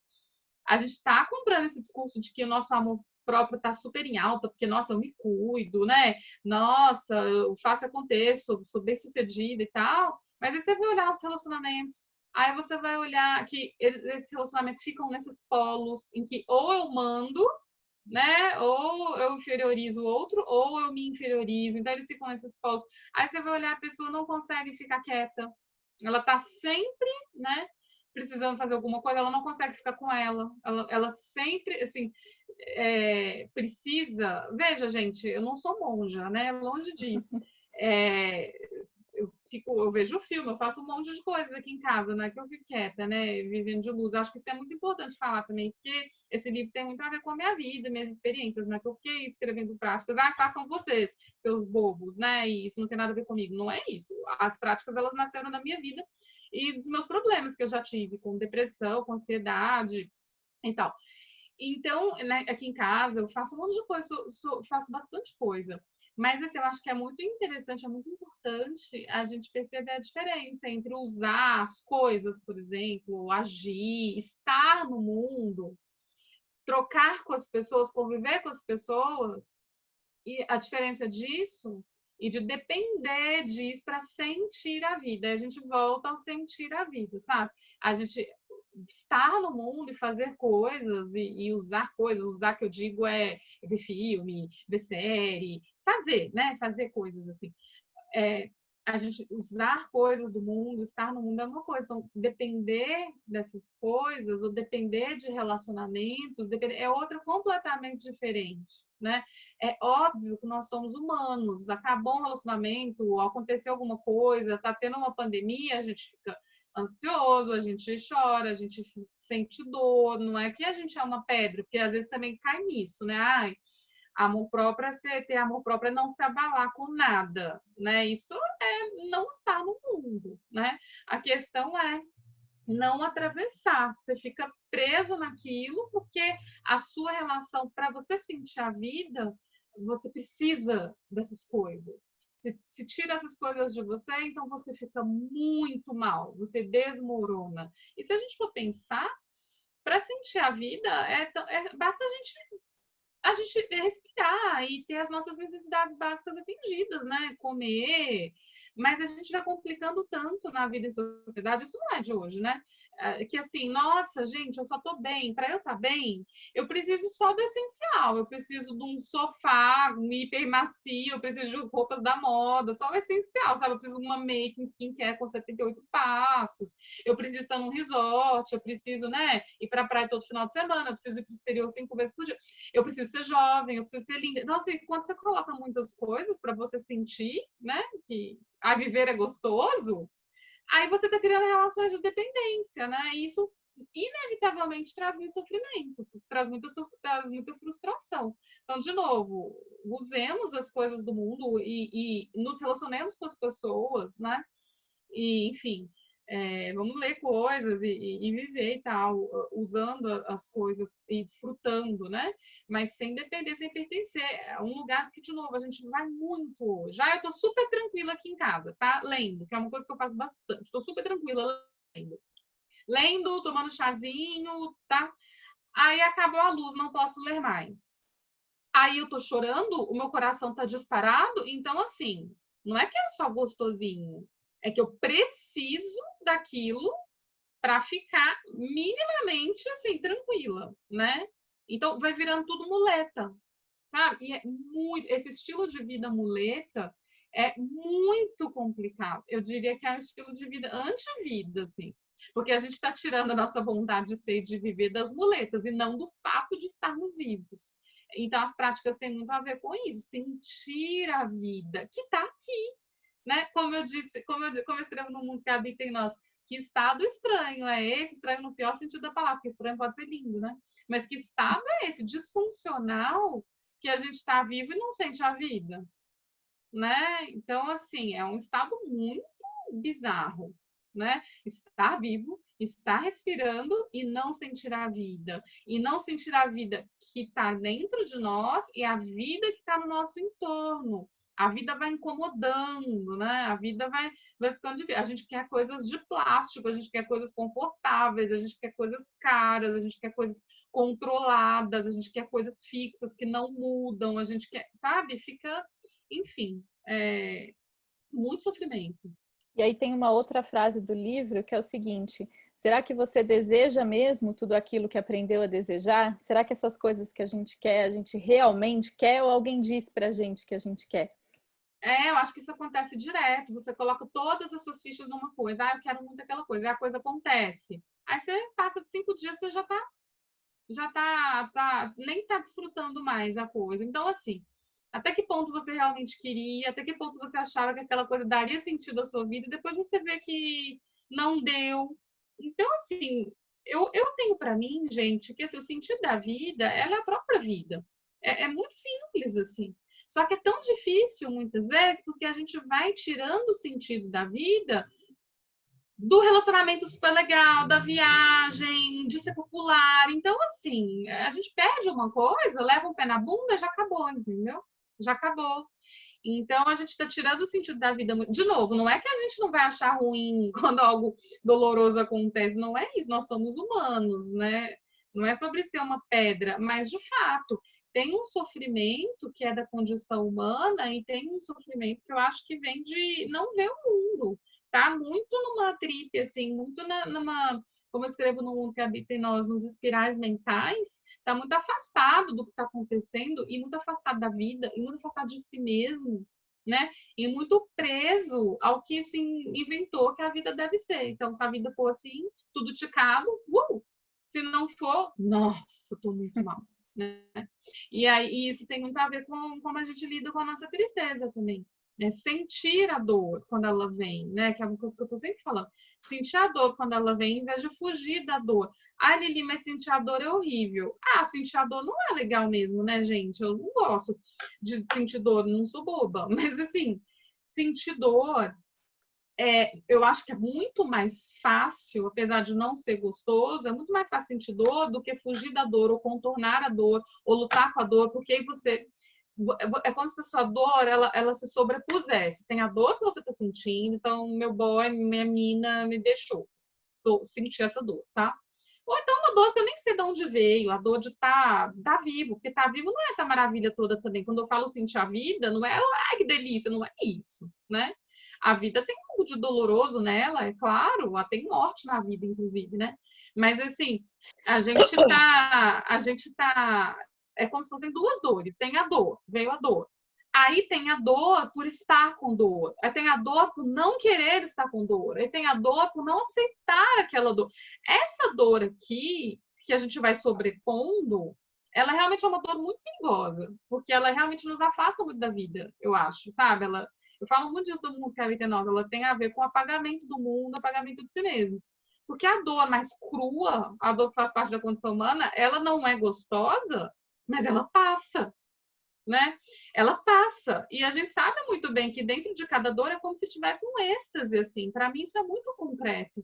está comprando esse discurso de que o nosso amor próprio está super em alta, porque, nossa, eu me cuido, né? Nossa, eu faço acontecer, sou bem-sucedida e tal. Mas aí você vai olhar os relacionamentos, aí você vai olhar que esses relacionamentos ficam nesses polos em que ou eu mando, né? Ou eu inferiorizo o outro, ou eu me inferiorizo. Então, eles ficam nesses polos. Aí você vai olhar, a pessoa não consegue ficar quieta. Ela tá sempre, né? Precisando fazer alguma coisa, ela não consegue ficar com ela. Ela sempre, assim, precisa. Veja, gente, eu não sou monja, né? Longe disso. É, eu vejo o filme, eu faço um monte de coisas aqui em casa, não é que eu fico quieta, né? Vivendo de luz. Acho que isso é muito importante falar também, porque esse livro tem muito a ver com a minha vida, minhas experiências, não é que eu fiquei escrevendo práticas. Façam vocês, seus bobos, né? E isso não tem nada a ver comigo. Não é isso. As práticas, elas nasceram da minha vida e dos meus problemas que eu já tive, com depressão, com ansiedade e tal. Então, né, aqui em casa, eu faço um monte de coisa, faço bastante coisa. Mas, assim, eu acho que é muito interessante, é muito importante a gente perceber a diferença entre usar as coisas, por exemplo, agir, estar no mundo, trocar com as pessoas, conviver com as pessoas, e a diferença disso e de depender disso para sentir a vida. A gente volta ao sentir a vida, sabe? A gente estar no mundo e fazer coisas e usar coisas, usar que eu digo ver filme, ver série, fazer, né? Fazer coisas assim. A gente usar coisas do mundo, estar no mundo é uma coisa. Então, depender dessas coisas ou depender de relacionamentos é outra completamente diferente, né? É óbvio que nós somos humanos. Acabou um relacionamento, aconteceu alguma coisa, está tendo uma pandemia, a gente fica ansioso, a gente chora, a gente sente dor. Não é que a gente é uma pedra, porque às vezes também cai nisso, né? Ai, amor próprio é ter amor próprio é não se abalar com nada, né? Isso é não estar no mundo, né? A questão é não atravessar. Você fica preso naquilo porque a sua relação, para você sentir a vida, você precisa dessas coisas. Se tira essas coisas de você, então você fica muito mal, você desmorona. E se a gente for pensar, para sentir a vida, basta a gente respirar e ter as nossas necessidades básicas atendidas, né? Comer. Mas a gente vai complicando tanto na vida em sociedade, isso não é de hoje, né? Que assim, nossa, gente, eu só tô bem. Para eu estar bem, eu preciso só do essencial. Eu preciso de um sofá, um hiper macio, eu preciso de roupas da moda, só o essencial, sabe? Eu preciso de uma make, um skincare com 78 passos. Eu preciso estar num resort, eu preciso, né, ir pra praia todo final de semana, eu preciso ir pro exterior 5 vezes por dia. Eu preciso ser jovem, eu preciso ser linda. Nossa, e quando você coloca muitas coisas para você sentir, né, que a viver é gostoso, aí você está criando relações de dependência, né? E isso inevitavelmente traz muito sofrimento, traz muita frustração. Então, de novo, usemos as coisas do mundo e nos relacionemos com as pessoas, né? E, enfim, vamos ler coisas e viver e tal, usando as coisas e desfrutando, né? Mas sem depender, sem pertencer. É um lugar que, de novo, a gente vai muito hoje. Já eu tô super tranquila aqui em casa, tá? Lendo, que é uma coisa que eu faço bastante. Tô super tranquila lendo. Lendo, tomando chazinho, tá? Aí acabou a luz, não posso ler mais. Aí eu tô chorando, o meu coração tá disparado, então assim, não é que é só gostosinho, é que eu preciso daquilo para ficar minimamente assim tranquila, né? Então vai virando tudo muleta, sabe? E esse estilo de vida muleta é muito complicado. Eu diria que é um estilo de vida anti-vida, assim. Porque a gente está tirando a nossa vontade de ser e de viver das muletas e não do fato de estarmos vivos. Então, as práticas têm muito a ver com isso, sentir a vida, que está aqui, né? Como eu disse, como eu escrevo no mundo que habita em nós, que estado estranho é esse? Estranho no pior sentido da palavra, porque estranho pode ser lindo, né? Mas que estado é esse? Disfuncional, que a gente está vivo e não sente a vida, né? Então, assim, é um estado muito bizarro, né? Estar vivo, estar respirando e não sentir a vida. E não sentir a vida que está dentro de nós e a vida que está no nosso entorno. a vida vai incomodando, né? A vida vai ficando difícil. A gente quer coisas de plástico, a gente quer coisas confortáveis, a gente quer coisas caras, a gente quer coisas controladas, a gente quer coisas fixas que não mudam, a gente quer, sabe? Fica, enfim, muito sofrimento. E aí tem uma outra frase do livro que é o seguinte: será que você deseja mesmo tudo aquilo que aprendeu a desejar? Será que essas coisas que a gente realmente quer ou alguém diz pra gente que a gente quer? Eu acho que isso acontece direto. Você coloca todas as suas fichas numa coisa. Eu quero muito aquela coisa. E a coisa acontece. Aí você passa de 5 dias, você nem tá desfrutando mais a coisa. Então, assim, até que ponto você realmente queria, até que ponto você achava que aquela coisa daria sentido à sua vida, e depois você vê que não deu. Então, assim, eu tenho para mim, gente, que assim, o sentido da vida, ela é a própria vida. É muito simples, assim. Só que é tão difícil, muitas vezes, porque a gente vai tirando o sentido da vida do relacionamento super legal, da viagem, de ser popular. Então, assim, a gente perde uma coisa, leva um pé na bunda, já acabou, entendeu? Já acabou. Então, a gente está tirando o sentido da vida. De novo, não é que a gente não vai achar ruim quando algo doloroso acontece, não é isso. Nós somos humanos, né? Não é sobre ser uma pedra, mas de fato, tem um sofrimento que é da condição humana e tem um sofrimento que eu acho que vem de não ver o mundo. Tá muito numa trip, assim, muito numa, como eu escrevo no Mundo que Habita em Nós, nos espirais mentais, está muito afastado do que está acontecendo e muito afastado da vida e muito afastado de si mesmo, né? E muito preso ao que se inventou que a vida deve ser. Então, se a vida for assim, tudo ticado, se não for, nossa, estou muito mal, né? E aí isso tem muito a ver com como a gente lida com a nossa tristeza também. Né? Sentir a dor quando ela vem, né? Que é uma coisa que eu estou sempre falando. Sentir a dor quando ela vem, em vez de fugir da dor. Ah, Lili, mas sentir a dor é horrível. Ah, sentir a dor não é legal mesmo, né, gente? Eu não gosto de sentir dor, não sou boba. Mas, assim, sentir dor, eu acho que é muito mais fácil, apesar de não ser gostoso, é muito mais fácil sentir dor do que fugir da dor, ou contornar a dor, ou lutar com a dor, porque aí você é como se a sua dor ela se sobrepusesse. Tem a dor que você está sentindo, então meu boy, minha mina me deixou. Senti essa dor, tá? Ou então uma dor que eu nem sei de onde veio, a dor de tá vivo, porque tá vivo não é essa maravilha toda também. Quando eu falo sentir a vida, não é, ai, que delícia, não é isso, né? A vida tem algo de doloroso nela, é claro, tem morte na vida, inclusive, né? Mas assim, a gente tá, é como se fossem duas dores. Tem a dor, veio a dor. Aí tem a dor por estar com dor. Aí tem a dor por não querer estar com dor. Aí tem a dor por não aceitar aquela dor. Essa dor aqui, que a gente vai sobrepondo, ela realmente é uma dor muito perigosa, porque ela realmente nos afasta muito da vida, eu acho, sabe? Eu falo muito disso do mundo que é 89, ela tem a ver com o apagamento do mundo, apagamento de si mesmo. Porque a dor mais crua, a dor que faz parte da condição humana, ela não é gostosa, mas ela passa, né? Ela passa. E a gente sabe muito bem que dentro de cada dor é como se tivesse um êxtase, assim. Para mim, isso é muito concreto.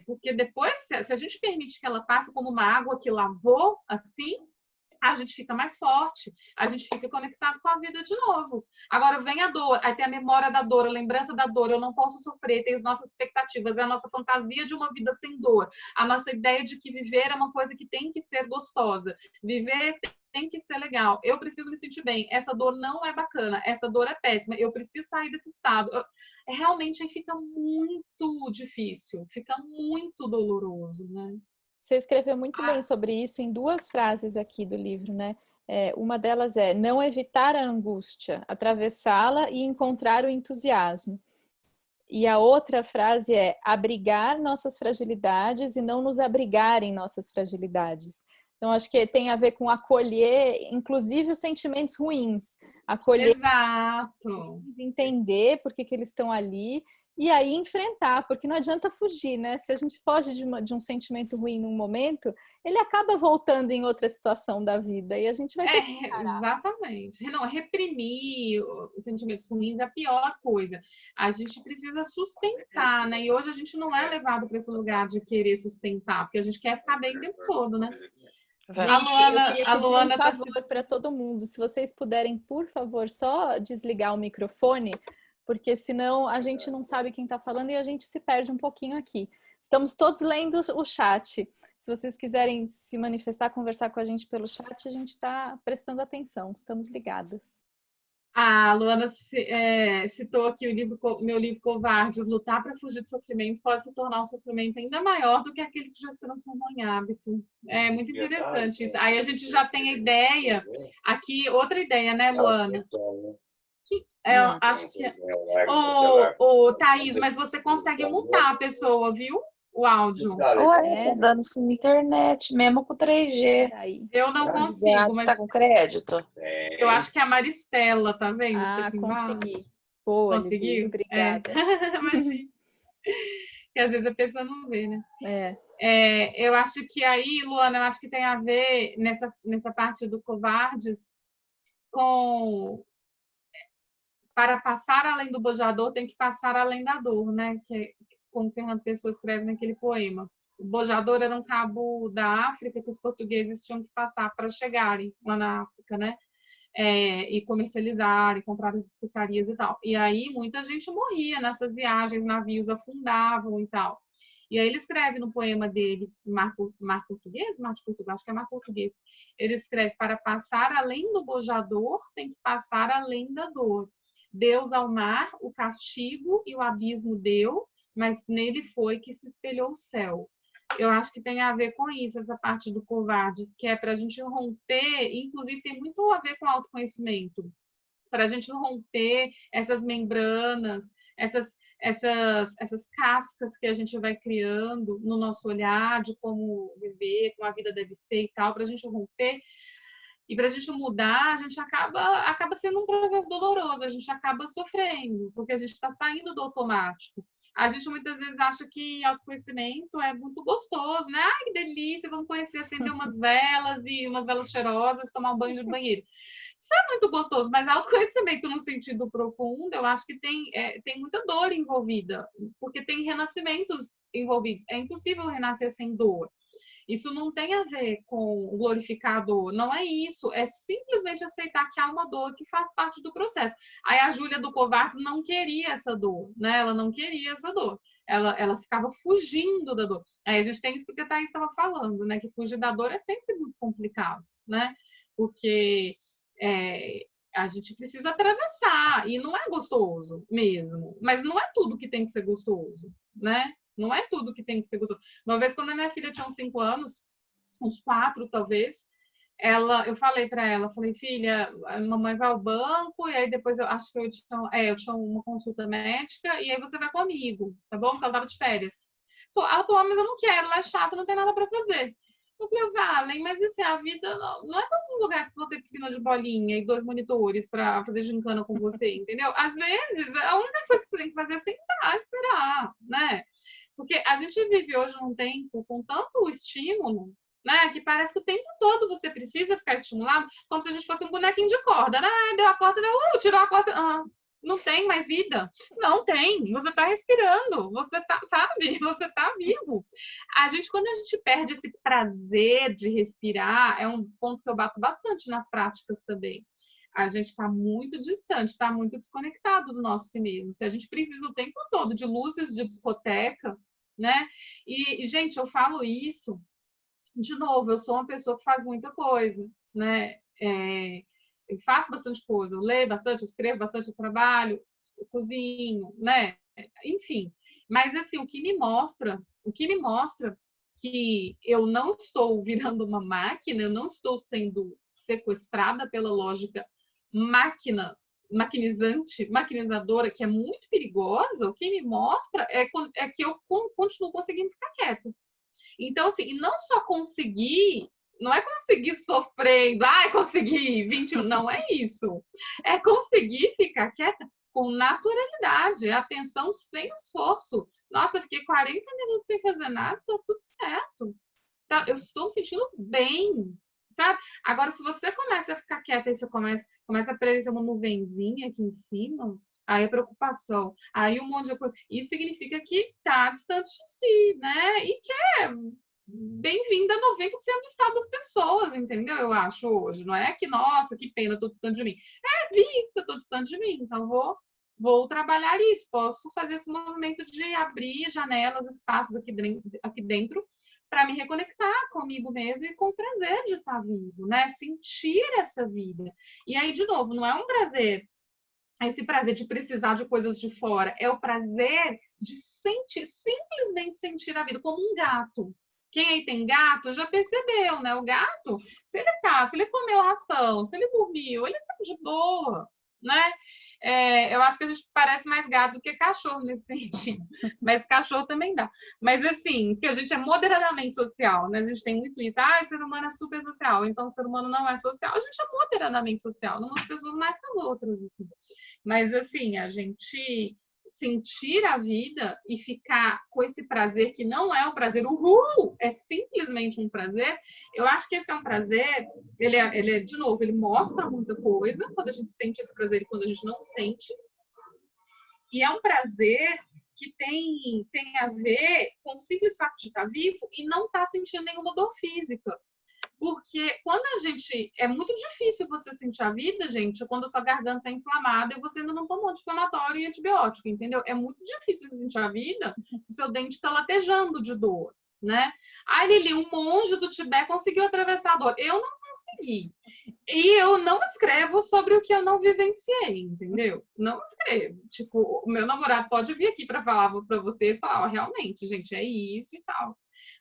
Porque depois, se a gente permite que ela passe como uma água que lavou, assim, a gente fica mais forte, a gente fica conectado com a vida de novo. Agora vem a dor, aí tem a memória da dor, a lembrança da dor, eu não posso sofrer, tem as nossas expectativas, é a nossa fantasia de uma vida sem dor, a nossa ideia de que viver é uma coisa que tem que ser gostosa, viver tem que ser legal, eu preciso me sentir bem, essa dor não é bacana, essa dor é péssima, eu preciso sair desse estado. Realmente aí fica muito difícil, fica muito doloroso, né? Você escreveu muito bem sobre isso em duas frases aqui do livro, né? Uma delas é não evitar a angústia, atravessá-la e encontrar o entusiasmo. E a outra frase é abrigar nossas fragilidades e não nos abrigar em nossas fragilidades. Então, acho que tem a ver com acolher, inclusive, os sentimentos ruins. Acolher, Exato. entender por que eles estão ali e aí enfrentar, porque não adianta fugir, né? Se a gente foge de um sentimento ruim num momento, ele acaba voltando em outra situação da vida e a gente vai ter que parar. Exatamente. Não, reprimir os sentimentos ruins é a pior coisa. A gente precisa sustentar, né? E hoje a gente não é levado para esse lugar de querer sustentar, porque a gente quer ficar bem o tempo todo, né? Gente, eu queria A pedir um Luana tá favor para todo mundo. Se vocês puderem, por favor, só desligar o microfone, porque senão a gente não sabe quem está falando e a gente se perde um pouquinho aqui. Estamos todos lendo o chat. Se vocês quiserem se manifestar, conversar com a gente pelo chat, a gente está prestando atenção. Estamos ligadas. A Luana citou aqui meu livro Covardes, Lutar para Fugir do Sofrimento pode se tornar um sofrimento ainda maior do que aquele que já se transformou em hábito. É muito interessante isso. Aí a gente já tem a ideia, aqui outra ideia, né, Luana? Eu acho que... Thaís, mas você consegue mutar a pessoa, viu? O áudio. Ué, dando isso na internet, mesmo com 3G. Eu não consigo, mas... Você tá com crédito? Eu acho que é a Maristela, tá vendo? Ah, consegui. Boa, conseguiu? Obrigada. Imagina. Que às vezes a pessoa não vê, né? Eu acho que aí, Luana, eu acho que tem a ver nessa parte do Covardes com... Para passar além do bojador, tem que passar além da dor, né? Que como Fernando Pessoa escreve naquele poema. O bojador era um cabo da África que os portugueses tinham que passar para chegarem lá na África, né? E comercializar, e comprar as especiarias e tal. E aí muita gente morria nessas viagens, navios afundavam e tal. E aí ele escreve no poema dele, Mar Português? Mar de Portugal, acho que é Mar Português. Ele escreve, para passar além do bojador, tem que passar além da dor. Deus ao mar o castigo e o abismo deu, mas nele foi que se espelhou o céu. Eu acho que tem a ver com isso, essa parte do Covardes, que é para a gente romper, inclusive tem muito a ver com autoconhecimento, para a gente romper essas membranas, essas cascas que a gente vai criando no nosso olhar de como viver, como a vida deve ser e tal, para a gente romper. E para a gente mudar, a gente acaba sendo um processo doloroso, a gente acaba sofrendo, porque a gente está saindo do automático. A gente muitas vezes acha que autoconhecimento é muito gostoso, né? Ai, que delícia, vamos conhecer, acender umas velas e umas velas cheirosas, tomar um banho de banheiro. Isso é muito gostoso, mas autoconhecimento no sentido profundo, eu acho que tem muita dor envolvida, porque tem renascimentos envolvidos. É impossível renascer sem dor. Isso não tem a ver com glorificar a dor, não é isso, é simplesmente aceitar que há uma dor que faz parte do processo. Aí a Júlia do Covarde não queria essa dor, né? Ela não queria essa dor. Ela ficava fugindo da dor. Aí a gente tem isso porque a Thaís estava falando, né? Que fugir da dor é sempre muito complicado, né? Porque a gente precisa atravessar e não é gostoso mesmo. Mas não é tudo que tem que ser gostoso, né? Não é tudo que tem que ser gostoso. Uma vez, quando a minha filha tinha uns 5 anos, uns 4 talvez, eu falei para ela, falei, filha, a mamãe vai ao banco, e aí depois eu acho que eu tinha uma consulta médica, e aí você vai comigo, tá bom? Porque ela estava de férias. Ela falou, mas eu não quero, ela é chata, não tem nada para fazer. Eu falei, Valen, mas assim, a vida não é todos os lugares que vão ter piscina de bolinha e 2 monitores para fazer gincana com você, entendeu? Às vezes, a única coisa que você tem que fazer é sentar, esperar, né? Porque a gente vive hoje num tempo com tanto estímulo, né? Que parece que o tempo todo você precisa ficar estimulado, como se a gente fosse um bonequinho de corda, né? Deu a corda, tirou a corda, não tem mais vida. Não tem. Você está respirando, você tá, sabe? Você está vivo. Quando a gente perde esse prazer de respirar, é um ponto que eu bato bastante nas práticas também. A gente está muito distante, está muito desconectado do nosso si mesmo. Se a gente precisa o tempo todo de luzes de discoteca, né? E, gente, eu falo isso, de novo, eu sou uma pessoa que faz muita coisa, né? Eu faço bastante coisa, eu leio bastante, eu escrevo bastante, eu trabalho, eu cozinho, né? Enfim, mas assim, o que me mostra que eu não estou virando uma máquina, eu não estou sendo sequestrada pela lógica maquinizadora, que é muito perigosa, o que me mostra é que eu continuo conseguindo ficar quieta. Então, assim, e não só conseguir, não é conseguir sofrendo, consegui 21, não é isso. É conseguir ficar quieta com naturalidade, atenção sem esforço. Nossa, eu fiquei 40 minutos sem fazer nada, tá tudo certo. Tá, eu estou me sentindo bem, sabe? Agora, se você começa a ficar quieta e você começa a aparecer uma nuvenzinha aqui em cima, aí a preocupação, aí um monte de coisa. Isso significa que está distante de si, né? E quer bem-vinda a 90% do estado das pessoas, entendeu? Eu acho hoje. Não é que, nossa, que pena, estou distante de mim. É vida, estou distante de mim, então vou trabalhar isso. Posso fazer esse movimento de abrir janelas, espaços aqui dentro para me reconectar comigo mesmo e com o prazer de estar vivo, né? Sentir essa vida. E aí, de novo, não é um prazer, esse prazer de precisar de coisas de fora, é o prazer de sentir, simplesmente sentir a vida como um gato. Quem aí tem gato já percebeu, né? O gato, se ele comeu ração, se ele dormiu, ele tá de boa, né? Eu acho que a gente parece mais gato do que cachorro nesse sentido, mas cachorro também dá. Mas assim, que a gente é moderadamente social, né? A gente tem muito isso. Ah, o ser humano é super social, então o ser humano não é social. A gente é moderadamente social, não umas pessoas mais que as outras, assim. Mas, assim, a gente sentir a vida e ficar com esse prazer que não é um prazer, uhul, é simplesmente um prazer, eu acho que esse é um prazer, de novo, ele mostra muita coisa quando a gente sente esse prazer e quando a gente não sente, e é um prazer que tem a ver com o simples fato de estar vivo e não estar sentindo nenhuma dor física. Porque quando a gente. É muito difícil você sentir a vida, gente, quando a sua garganta é inflamada e você ainda não tomou anti-inflamatório e antibiótico, entendeu? É muito difícil você sentir a vida se o seu dente está latejando de dor, né? Ai, Lili, um monge do Tibete conseguiu atravessar a dor. Eu não consegui. E eu não escrevo sobre o que eu não vivenciei, entendeu? Não escrevo. Tipo, o meu namorado pode vir aqui para falar para vocês, falar, ó, realmente, gente, é isso e tal.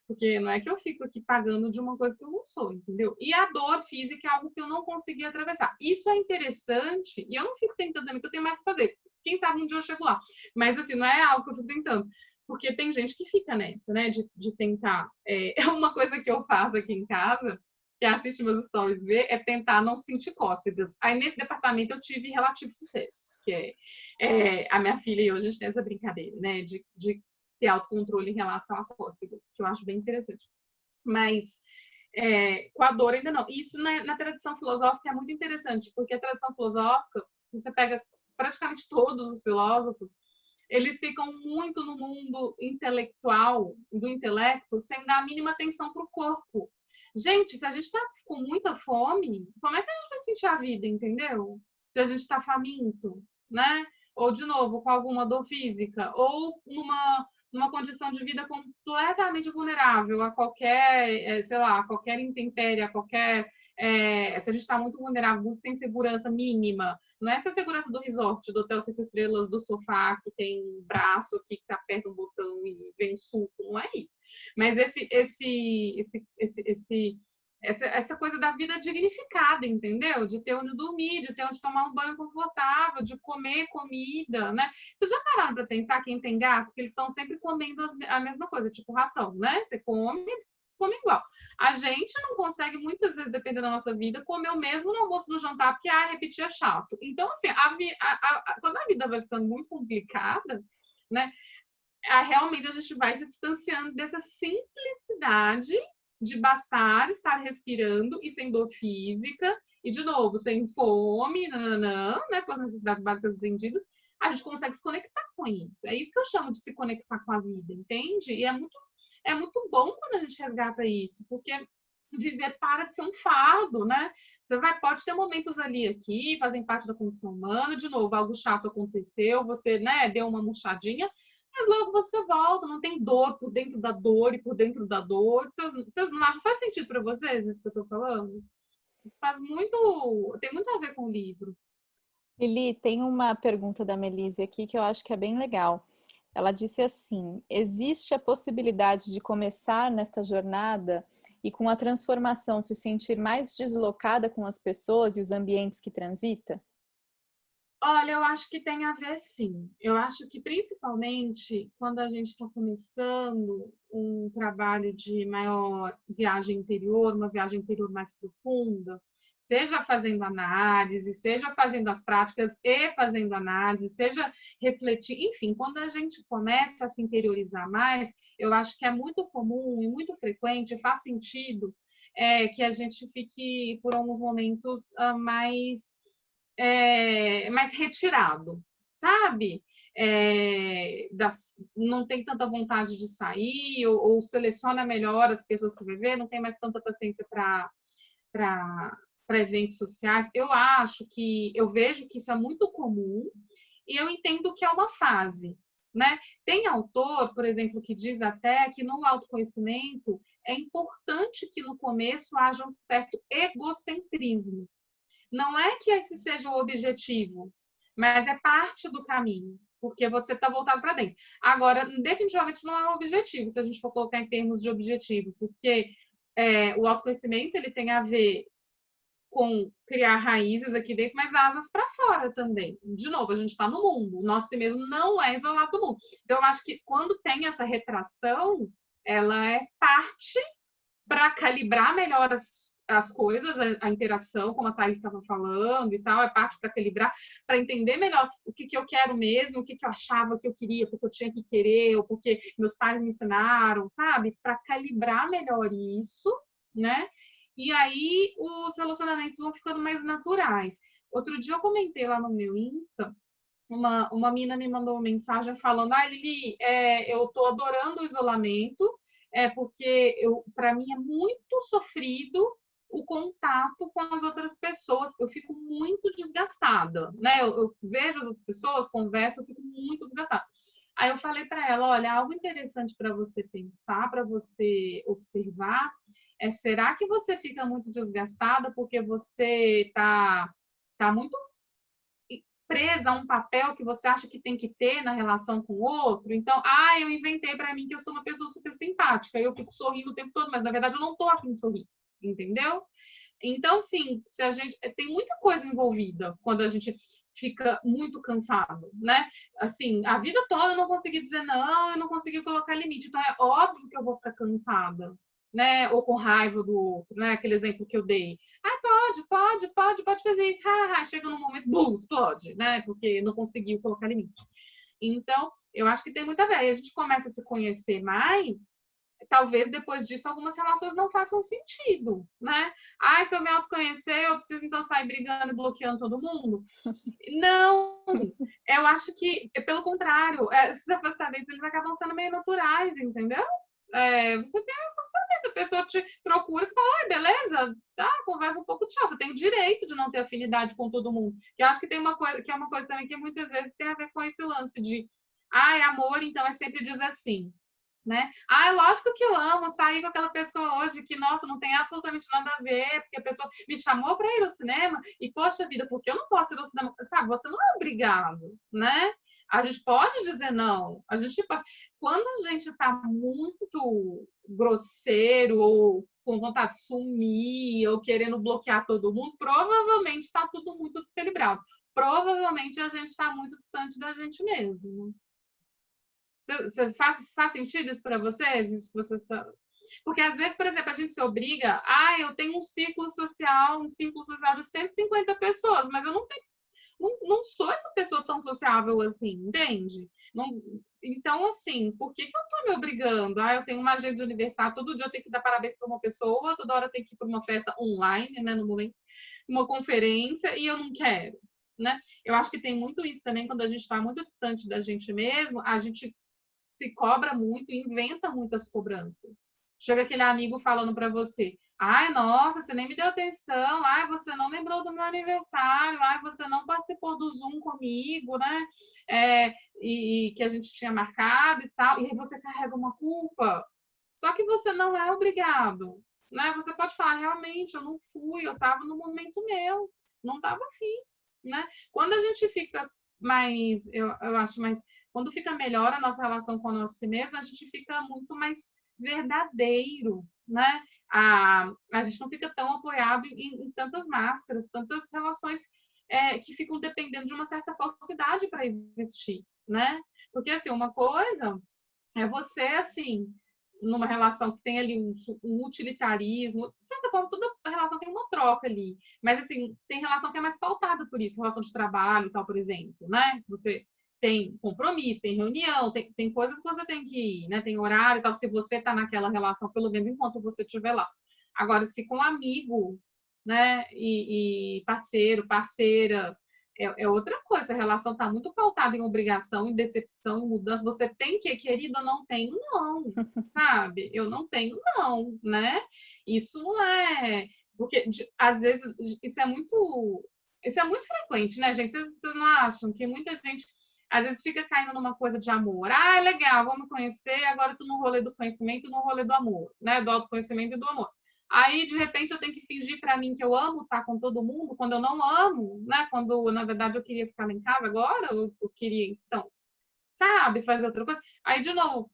Porque não é que eu fico aqui pagando de uma coisa que eu não sou, entendeu? E a dor física é algo que eu não consegui atravessar. Isso é interessante, e eu não fico tentando também, porque eu tenho mais que fazer. Quem sabe um dia eu chego lá. Mas, assim, não é algo que eu fico tentando. Porque tem gente que fica nessa, né? De tentar. É uma coisa que eu faço aqui em casa, que assiste meus stories ver, é tentar não sentir cócegas. Aí, nesse departamento, eu tive relativo sucesso. Que a minha filha e eu, a gente tem essa brincadeira, né? De ter autocontrole em relação a cócegas, que eu acho bem interessante. Mas com a dor ainda não. Isso na tradição filosófica é muito interessante, porque a tradição filosófica, você pega praticamente todos os filósofos, eles ficam muito no mundo intelectual, do intelecto, sem dar a mínima atenção para o corpo. Gente, se a gente está com muita fome, como é que a gente vai sentir a vida, entendeu? Se a gente está faminto, né? Ou, de novo, com alguma dor física, ou numa condição de vida completamente vulnerável a qualquer, sei lá, a qualquer intempérie, a qualquer. Se a gente está muito vulnerável, muito sem segurança mínima, não é essa segurança do resort, do hotel 5 estrelas, do sofá, que tem um braço aqui que você aperta um botão e vem suco, não é isso. Mas essa coisa da vida dignificada, entendeu? De ter onde dormir, de ter onde tomar um banho confortável, de comer comida, né? Vocês já pararam para pensar quem tem gato, que eles estão sempre comendo a mesma coisa, tipo ração, né? Você come, eles comem igual. A gente não consegue, muitas vezes, dependendo da nossa vida, comer o mesmo no almoço do jantar, porque repetir é chato. Então, assim, quando a vida vai ficando muito complicada, né? Realmente a gente vai se distanciando dessa simplicidade de bastar estar respirando e sem dor física, e de novo, sem fome, nananã, né, com as necessidades básicas atendidas, a gente consegue se conectar com isso. É isso que eu chamo de se conectar com a vida, entende? E é muito bom quando a gente resgata isso, porque viver para de ser um fardo, né? Pode ter momentos ali aqui, fazem parte da condição humana, de novo, algo chato aconteceu, você, né, deu uma murchadinha, mas logo você volta, não tem dor por dentro da dor e por dentro da dor. Vocês não acham? Faz sentido para vocês isso que eu estou falando? Isso tem muito a ver com o livro. Lili, tem uma pergunta da Melise aqui que eu acho que é bem legal. Ela disse assim: existe a possibilidade de começar nesta jornada e com a transformação se sentir mais deslocada com as pessoas e os ambientes que transita? Olha, eu acho que tem a ver, sim. Eu acho que, principalmente, quando a gente está começando um trabalho de maior viagem interior, uma viagem interior mais profunda, seja fazendo análise, seja fazendo as práticas e fazendo análise, seja refletir, enfim, quando a gente começa a se interiorizar mais, eu acho que é muito comum e muito frequente, faz sentido, que a gente fique, por alguns momentos, mais retirado, sabe? não tem tanta vontade de sair, ou seleciona melhor as pessoas que vai ver, não tem mais tanta paciência para eventos sociais. Eu vejo que isso é muito comum e eu entendo que é uma fase, né? Tem autor, por exemplo, que diz até que no autoconhecimento é importante que no começo haja um certo egocentrismo. Não é que esse seja o objetivo, mas é parte do caminho, porque você está voltado para dentro. Agora, definitivamente não é um objetivo, se a gente for colocar em termos de objetivo, porque o autoconhecimento ele tem a ver com criar raízes aqui dentro, mas asas para fora também. De novo, a gente está no mundo, o nosso si mesmo não é isolado do mundo. Então, eu acho que quando tem essa retração, ela é parte para calibrar melhor as coisas, a interação, como a Thaís estava falando e tal, é parte para calibrar, para entender melhor o que eu quero mesmo, o que eu achava que eu queria, porque eu tinha que querer, ou porque meus pais me ensinaram, sabe? Para calibrar melhor isso, né? E aí os relacionamentos vão ficando mais naturais. Outro dia eu comentei lá no meu Insta, uma mina me mandou uma mensagem falando: Lili, eu tô adorando o isolamento, porque para mim é muito sofrido o contato com as outras pessoas, eu fico muito desgastada, né? Eu vejo as outras pessoas, converso, eu fico muito desgastada. Aí eu falei para ela: olha, algo interessante para você pensar, para você observar, será que você fica muito desgastada porque você tá muito presa a um papel que você acha que tem que ter na relação com o outro? Então, eu inventei para mim que eu sou uma pessoa super simpática, eu fico sorrindo o tempo todo, mas na verdade eu não tô afim de sorrir, entendeu? Então, sim, se a gente tem muita coisa envolvida quando a gente fica muito cansado, né? Assim, a vida toda eu não consegui dizer não, eu não consegui colocar limite, então é óbvio que eu vou ficar cansada, né? Ou com raiva do outro, né? Aquele exemplo que eu dei. Pode fazer isso. Chega num momento, bum, explode, né? Porque não conseguiu colocar limite. Então, eu acho que tem muita a ver. Aí a gente começa a se conhecer mais, talvez depois disso algumas relações não façam sentido, né? Se eu me autoconhecer, eu preciso então sair brigando e bloqueando todo mundo? Não, eu acho que, pelo contrário, esses afastamentos eles acabam sendo meio naturais, entendeu? Você tem afastamento, a pessoa te procura e fala: beleza, tá, conversa um pouco, tchau. Você tem o direito de não ter afinidade com todo mundo. Que eu acho que tem uma coisa, que é uma coisa também que muitas vezes tem a ver com esse lance de amor, então é sempre dizer assim, né? Lógico que eu amo sair com aquela pessoa hoje que, nossa, não tem absolutamente nada a ver, porque a pessoa me chamou para ir ao cinema e, poxa vida, porque eu não posso ir ao cinema? Sabe, você não é obrigado, né? A gente pode dizer não. A gente pode... Quando a gente está muito grosseiro ou com vontade de sumir ou querendo bloquear todo mundo, provavelmente está tudo muito desequilibrado. Provavelmente a gente está muito distante da gente mesmo. Faz sentido isso para vocês? Isso que vocês estão... Porque às vezes, por exemplo, a gente se obriga, eu tenho um ciclo social de 150 pessoas, mas eu não sou essa pessoa tão sociável assim, entende? Então, assim, por que eu tô me obrigando? Eu tenho uma agenda de aniversário, todo dia eu tenho que dar parabéns para uma pessoa, toda hora eu tenho que ir para uma festa online, né, no momento, uma conferência, e eu não quero, né? Eu acho que tem muito isso também, quando a gente está muito distante da gente mesmo, a gente se cobra muito e inventa muitas cobranças. Chega aquele amigo falando para você: nossa, você nem me deu atenção, você não lembrou do meu aniversário, você não participou do Zoom comigo, né? E que a gente tinha marcado e tal, e aí você carrega uma culpa. Só que você não é obrigado, né? Você pode falar: realmente, eu não fui, eu estava no momento meu, não estava afim, né? Quando a gente fica mais, eu acho mais, quando fica melhor a nossa relação com nós si mesmo, a gente fica muito mais verdadeiro, né? A gente não fica tão apoiado em tantas máscaras, tantas relações que ficam dependendo de uma certa falsidade para existir, né? Porque, assim, uma coisa é você, assim, numa relação que tem ali um utilitarismo, de certa forma, toda relação tem uma troca ali, mas, assim, tem relação que é mais pautada por isso, relação de trabalho e tal, por exemplo, né? Você tem compromisso, tem reunião, tem coisas que você tem que ir, né? Tem horário e tal, se você tá naquela relação, pelo menos enquanto você estiver lá. Agora, se com amigo, né, e parceiro, parceira, é outra coisa. A relação está muito pautada em obrigação, em decepção, em mudança. Você tem que, querido? Eu não tenho, não. Sabe? Eu não tenho, não, né? Isso não é... Porque, às vezes, isso é muito frequente, né, gente? Vocês não acham que muita gente, às vezes, fica caindo numa coisa de amor? Ah, é legal, vamos conhecer, agora tu no rolê do conhecimento e no rolê do amor, né? Do autoconhecimento e do amor. Aí, de repente, eu tenho que fingir para mim que eu amo estar com todo mundo, quando eu não amo, né? Quando, na verdade, eu queria ficar lá em casa agora, eu queria, então, sabe, fazer outra coisa. Aí, de novo,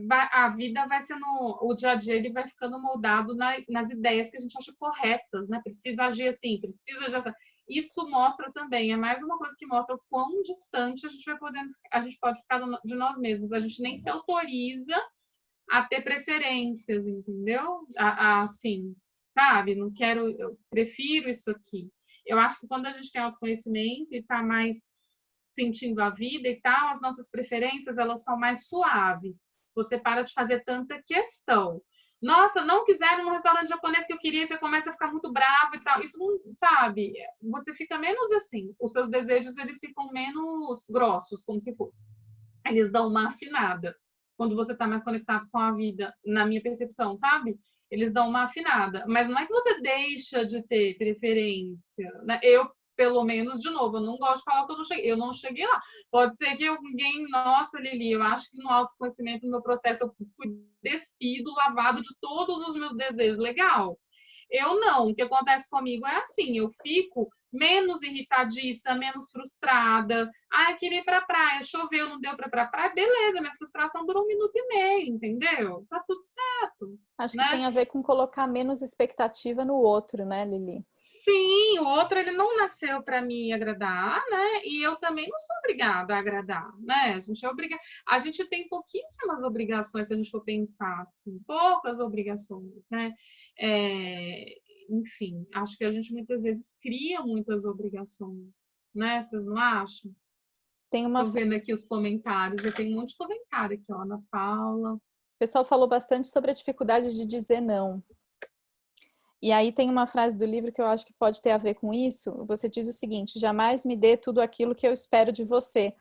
a vida vai sendo, o dia a dia ele vai ficando moldado nas ideias que a gente acha corretas, né? Preciso agir assim, preciso agir assim. Isso mostra também, é mais uma coisa que mostra o quão distante a gente pode ficar de nós mesmos. A gente nem se autoriza a ter preferências, entendeu? Assim, sabe? Não quero, eu prefiro isso aqui. Eu acho que quando a gente tem autoconhecimento e está mais sentindo a vida e tal, as nossas preferências elas são mais suaves. Você para de fazer tanta questão. Nossa, não quiseram no restaurante japonês que eu queria, você começa a ficar muito bravo e tal. Isso não, sabe? Você fica menos assim. Os seus desejos eles ficam menos grossos, como se fosse. Eles dão uma afinada quando você está mais conectado com a vida, na minha percepção, sabe? Eles dão uma afinada. Mas não é que você deixa de ter preferência, né? Eu, pelo menos, de novo, eu não gosto de falar que eu não cheguei lá. Pode ser que alguém, nossa, Lili, eu acho que no autoconhecimento, no meu processo, eu fui despido, lavado de todos os meus desejos. Legal. Eu não. O que acontece comigo é assim, eu fico menos irritadiça, menos frustrada. Ah, eu queria ir pra praia, choveu, não deu pra ir pra praia. Beleza, minha frustração durou 1 minuto e meio, entendeu? Tá tudo certo, Acho que né? tem a ver com colocar menos expectativa no outro, né, Lili? Sim, o outro ele não nasceu para me agradar, né? E eu também não sou obrigada a agradar, né? A gente tem pouquíssimas obrigações se a gente for pensar assim, poucas obrigações, né? É, enfim, acho que a gente muitas vezes cria muitas obrigações, né? Vocês não acham? Tem uma... Estou vendo aqui os comentários, eu tenho um monte de comentário aqui, ó, Ana Paula. O pessoal falou bastante sobre a dificuldade de dizer não. E aí tem uma frase do livro que eu acho que pode ter a ver com isso. Você diz o seguinte: jamais me dê tudo aquilo que eu espero de você.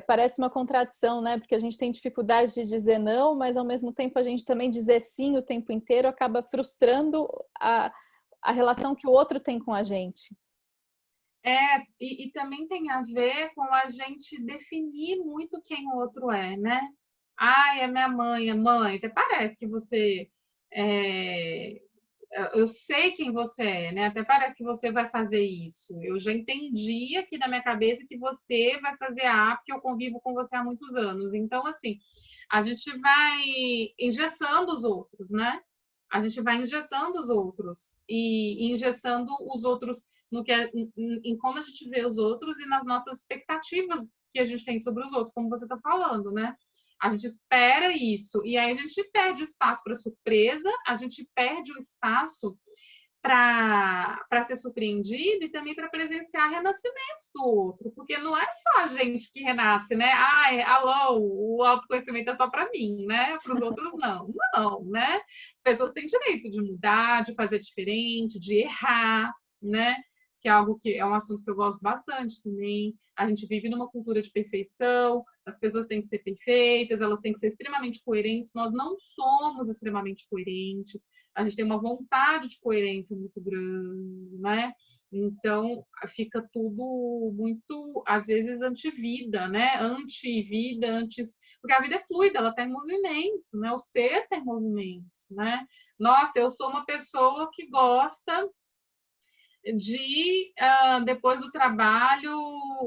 Parece uma contradição, né? Porque a gente tem dificuldade de dizer não, mas ao mesmo tempo a gente também dizer sim o tempo inteiro acaba frustrando a relação que o outro tem com a gente. E também tem a ver com a gente definir muito quem o outro é, né? Ai, é minha mãe, é mãe. Até parece que você. É, eu sei quem você é, né? Até parece que você vai fazer isso. Eu já entendi aqui na minha cabeça que você vai fazer A, porque eu convivo com você há muitos anos. Então, assim, a gente vai engessando os outros, né? A gente vai engessando os outros e engessando os outros no que em como a gente vê os outros e nas nossas expectativas que a gente tem sobre os outros, como você está falando, né? A gente espera isso e aí a gente perde o espaço para surpresa, a gente perde o espaço para ser surpreendido e também para presenciar renascimentos do outro, porque não é só a gente que renasce, né? Ai, alô, o autoconhecimento é só para mim, né? Para os outros não. Não, né? As pessoas têm direito de mudar, de fazer diferente, de errar, né? Que é algo que é um assunto que eu gosto bastante também. A gente vive numa cultura de perfeição, as pessoas têm que ser perfeitas, elas têm que ser extremamente coerentes. Nós não somos extremamente coerentes, a gente tem uma vontade de coerência muito grande, né? Então, fica tudo muito, às vezes, anti-vida, né? Anti-vida, porque a vida é fluida, ela está em movimento, né? O ser está em movimento, né? Nossa, eu sou uma pessoa que gosta de, depois do trabalho,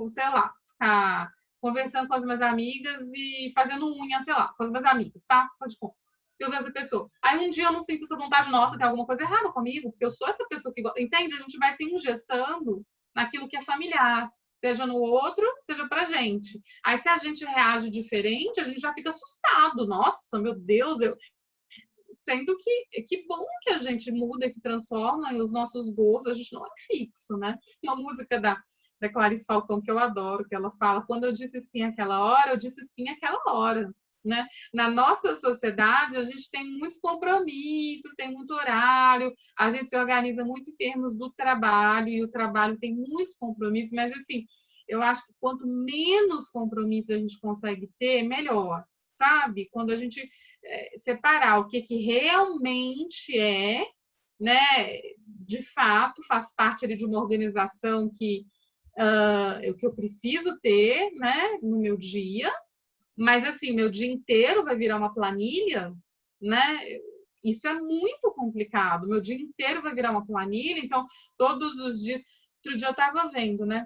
sei lá, ficar conversando com as minhas amigas e fazendo unha, sei lá, com as minhas amigas, tá? Faz de conta. Eu sou essa pessoa. Aí um dia eu não sinto essa vontade, nossa, tem alguma coisa errada comigo, porque eu sou essa pessoa que gosta. Entende? A gente vai se engessando naquilo que é familiar, seja no outro, seja pra gente. Aí se a gente reage diferente, a gente já fica assustado. Nossa, meu Deus, sendo que bom que a gente muda e se transforma e os nossos gostos, a gente não é fixo, né? Uma música da Clarice Falcão que eu adoro, que ela fala, quando eu disse sim aquela hora, eu disse sim aquela hora, né? Na nossa sociedade, a gente tem muitos compromissos, tem muito horário, a gente se organiza muito em termos do trabalho, e o trabalho tem muitos compromissos, mas, assim, eu acho que quanto menos compromissos a gente consegue ter, melhor, sabe? Quando a gente separar o que realmente é, né, de fato, faz parte ali de uma organização que o que eu preciso ter, né, no meu dia, mas assim, meu dia inteiro vai virar uma planilha, né? Isso é muito complicado. Meu dia inteiro vai virar uma planilha, então todos os dias. Outro dia eu estava vendo, né?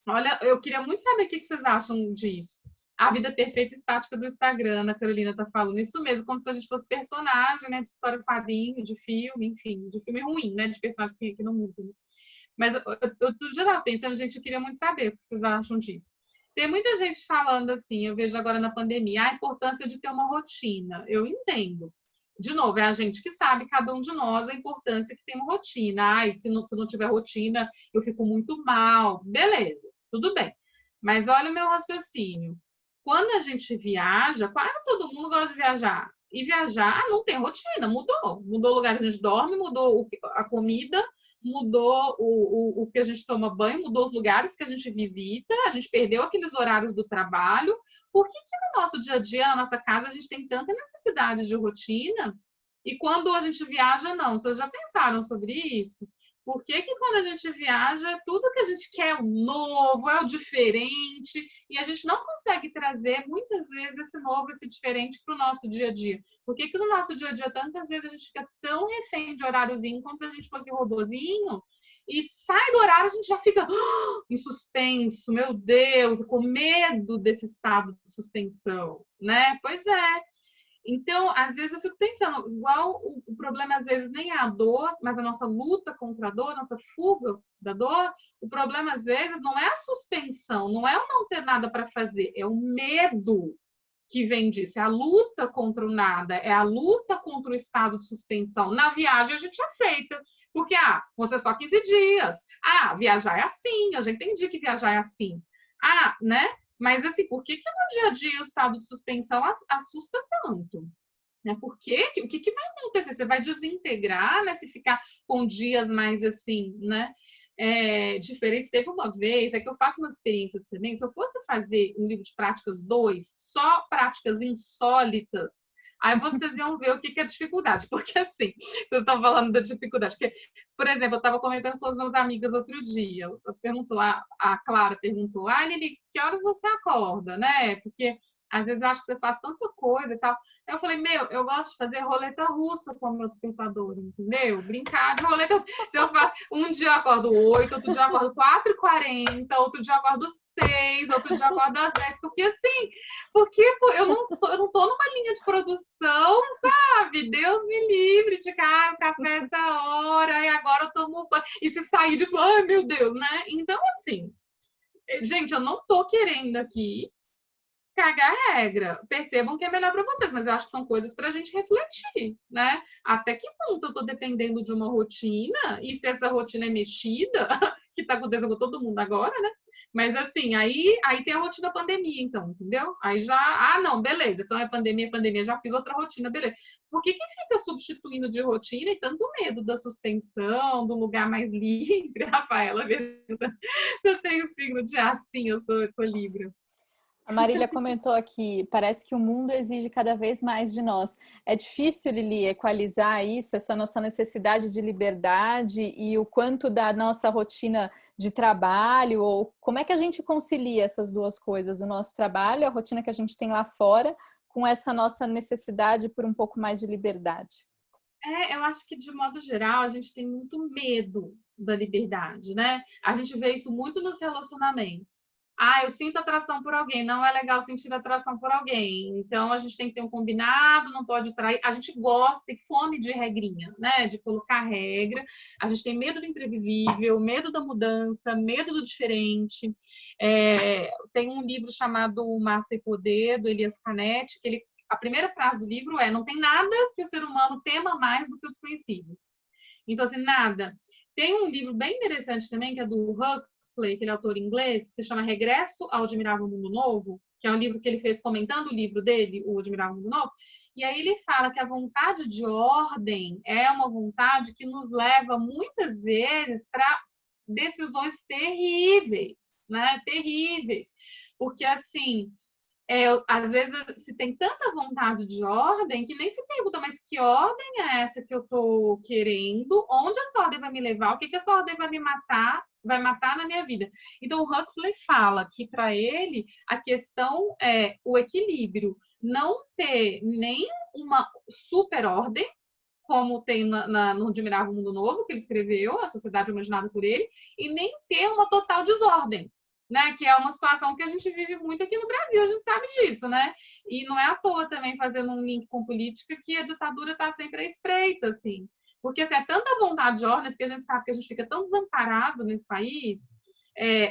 Olha, eu queria muito saber o que vocês acham disso. A vida perfeita estática do Instagram, a Carolina está falando isso mesmo, como se a gente fosse personagem, né? De história, quadrinho, de filme, enfim, de filme ruim, né? De personagem que não muda. Né? Mas outro dia eu estava pensando, gente, eu queria muito saber o que vocês acham disso. Tem muita gente falando assim, eu vejo agora na pandemia, a importância de ter uma rotina. Eu entendo. De novo, é a gente que sabe, cada um de nós, a importância que tem uma rotina. Ai, se não tiver rotina, eu fico muito mal. Beleza, tudo bem. Mas olha o meu raciocínio. Quando a gente viaja, quase todo mundo gosta de viajar. E viajar não tem rotina, mudou. Mudou o lugar que a gente dorme, mudou a comida, mudou o que a gente toma banho, mudou os lugares que a gente visita, a gente perdeu aqueles horários do trabalho. Por que no nosso dia a dia, na nossa casa, a gente tem tanta necessidade de rotina? E quando a gente viaja, não. Vocês já pensaram sobre isso? Por que quando a gente viaja, tudo que a gente quer é o novo, é o diferente, e a gente não consegue trazer, muitas vezes, esse novo, esse diferente para o nosso dia a dia? Por que no nosso dia a dia, tantas vezes, a gente fica tão refém de horáriozinho, como se a gente fosse robozinho, e sai do horário, a gente já fica em suspenso, meu Deus, com medo desse estado de suspensão, né? Pois é. Então, às vezes eu fico pensando, igual o problema às vezes nem é a dor, mas a nossa luta contra a dor, a nossa fuga da dor, o problema às vezes não é a suspensão, não é o não ter nada para fazer, é o medo que vem disso, é a luta contra o nada, é a luta contra o estado de suspensão. Na viagem a gente aceita, porque, você só 15 dias. Viajar é assim, eu já entendi que viajar é assim. Né? Mas, assim, por que no dia a dia o estado de suspensão assusta tanto? Né? Por quê? O que vai acontecer? Você vai desintegrar, né? Se ficar com dias mais assim, né? Diferentes. Teve uma vez, que eu faço umas experiências também, se eu fosse fazer um livro de práticas 2, só práticas insólitas, aí vocês iam ver o que é dificuldade, porque assim, vocês estão falando da dificuldade, porque, por exemplo, eu estava comentando com as minhas amigas outro dia, a Clara perguntou, Lili, que horas você acorda, né? Porque às vezes eu acho que você faz tanta coisa e tal. Eu falei, eu gosto de fazer roleta russa com o meu despertador, entendeu? Brincar de roleta russa. Se eu faço, um dia eu acordo 8, outro dia eu acordo 4h40, outro dia eu acordo 6, outro dia eu acordo às 10, porque eu não tô numa linha de produção, sabe? Deus me livre de café essa hora, e agora eu tomo banho. E se sair disso, ai meu Deus, né? Então, assim, gente, eu não tô querendo aqui cagar a regra. Percebam que é melhor para vocês, mas eu acho que são coisas para a gente refletir, né? Até que ponto eu estou dependendo de uma rotina, e se essa rotina é mexida, que está acontecendo com todo mundo agora, né? Mas assim, aí tem a rotina pandemia, então, entendeu? Aí já, não, beleza, então é pandemia, já fiz outra rotina, beleza. Por que fica substituindo de rotina e tanto medo da suspensão, do lugar mais livre? Rafaela, eu tenho signo de assim, eu sou Libra. A Marília comentou aqui, parece que o mundo exige cada vez mais de nós. É difícil, Lili, equalizar isso, essa nossa necessidade de liberdade e o quanto da nossa rotina de trabalho, ou como é que a gente concilia essas duas coisas, o nosso trabalho, a rotina que a gente tem lá fora, com essa nossa necessidade por um pouco mais de liberdade? Eu acho que, de modo geral, a gente tem muito medo da liberdade, né? A gente vê isso muito nos relacionamentos. Eu sinto atração por alguém, não é legal sentir atração por alguém. Então, a gente tem que ter um combinado, não pode trair. A gente gosta, tem fome de regrinha, né? De colocar regra. A gente tem medo do imprevisível, medo da mudança, medo do diferente. Tem um livro chamado Massa e Poder, do Elias Canetti, que a primeira frase do livro é: não tem nada que o ser humano tema mais do que o desconhecido. Então, assim, nada. Tem um livro bem interessante também, que é do Huxley, aquele autor inglês, que se chama Regresso ao Admirável Mundo Novo, que é um livro que ele fez comentando o livro dele, O Admirável Mundo Novo, e aí ele fala que a vontade de ordem é uma vontade que nos leva muitas vezes para decisões terríveis, né? Terríveis. Porque, assim, às vezes se tem tanta vontade de ordem que nem se pergunta, mas que ordem é essa que eu estou querendo? Onde essa ordem vai me levar? O que essa ordem vai matar na minha vida? Então, o Huxley fala que, para ele, a questão é o equilíbrio. Não ter nem uma super ordem, como tem no Admirável Mundo Novo, que ele escreveu, A Sociedade Imaginada por Ele, e nem ter uma total desordem, né? Que é uma situação que a gente vive muito aqui no Brasil, a gente sabe disso, né? E não é à toa também, fazendo um link com política, que a ditadura está sempre à espreita, assim. Porque assim, é tanta vontade de ordem, porque a gente sabe que a gente fica tão desamparado nesse país,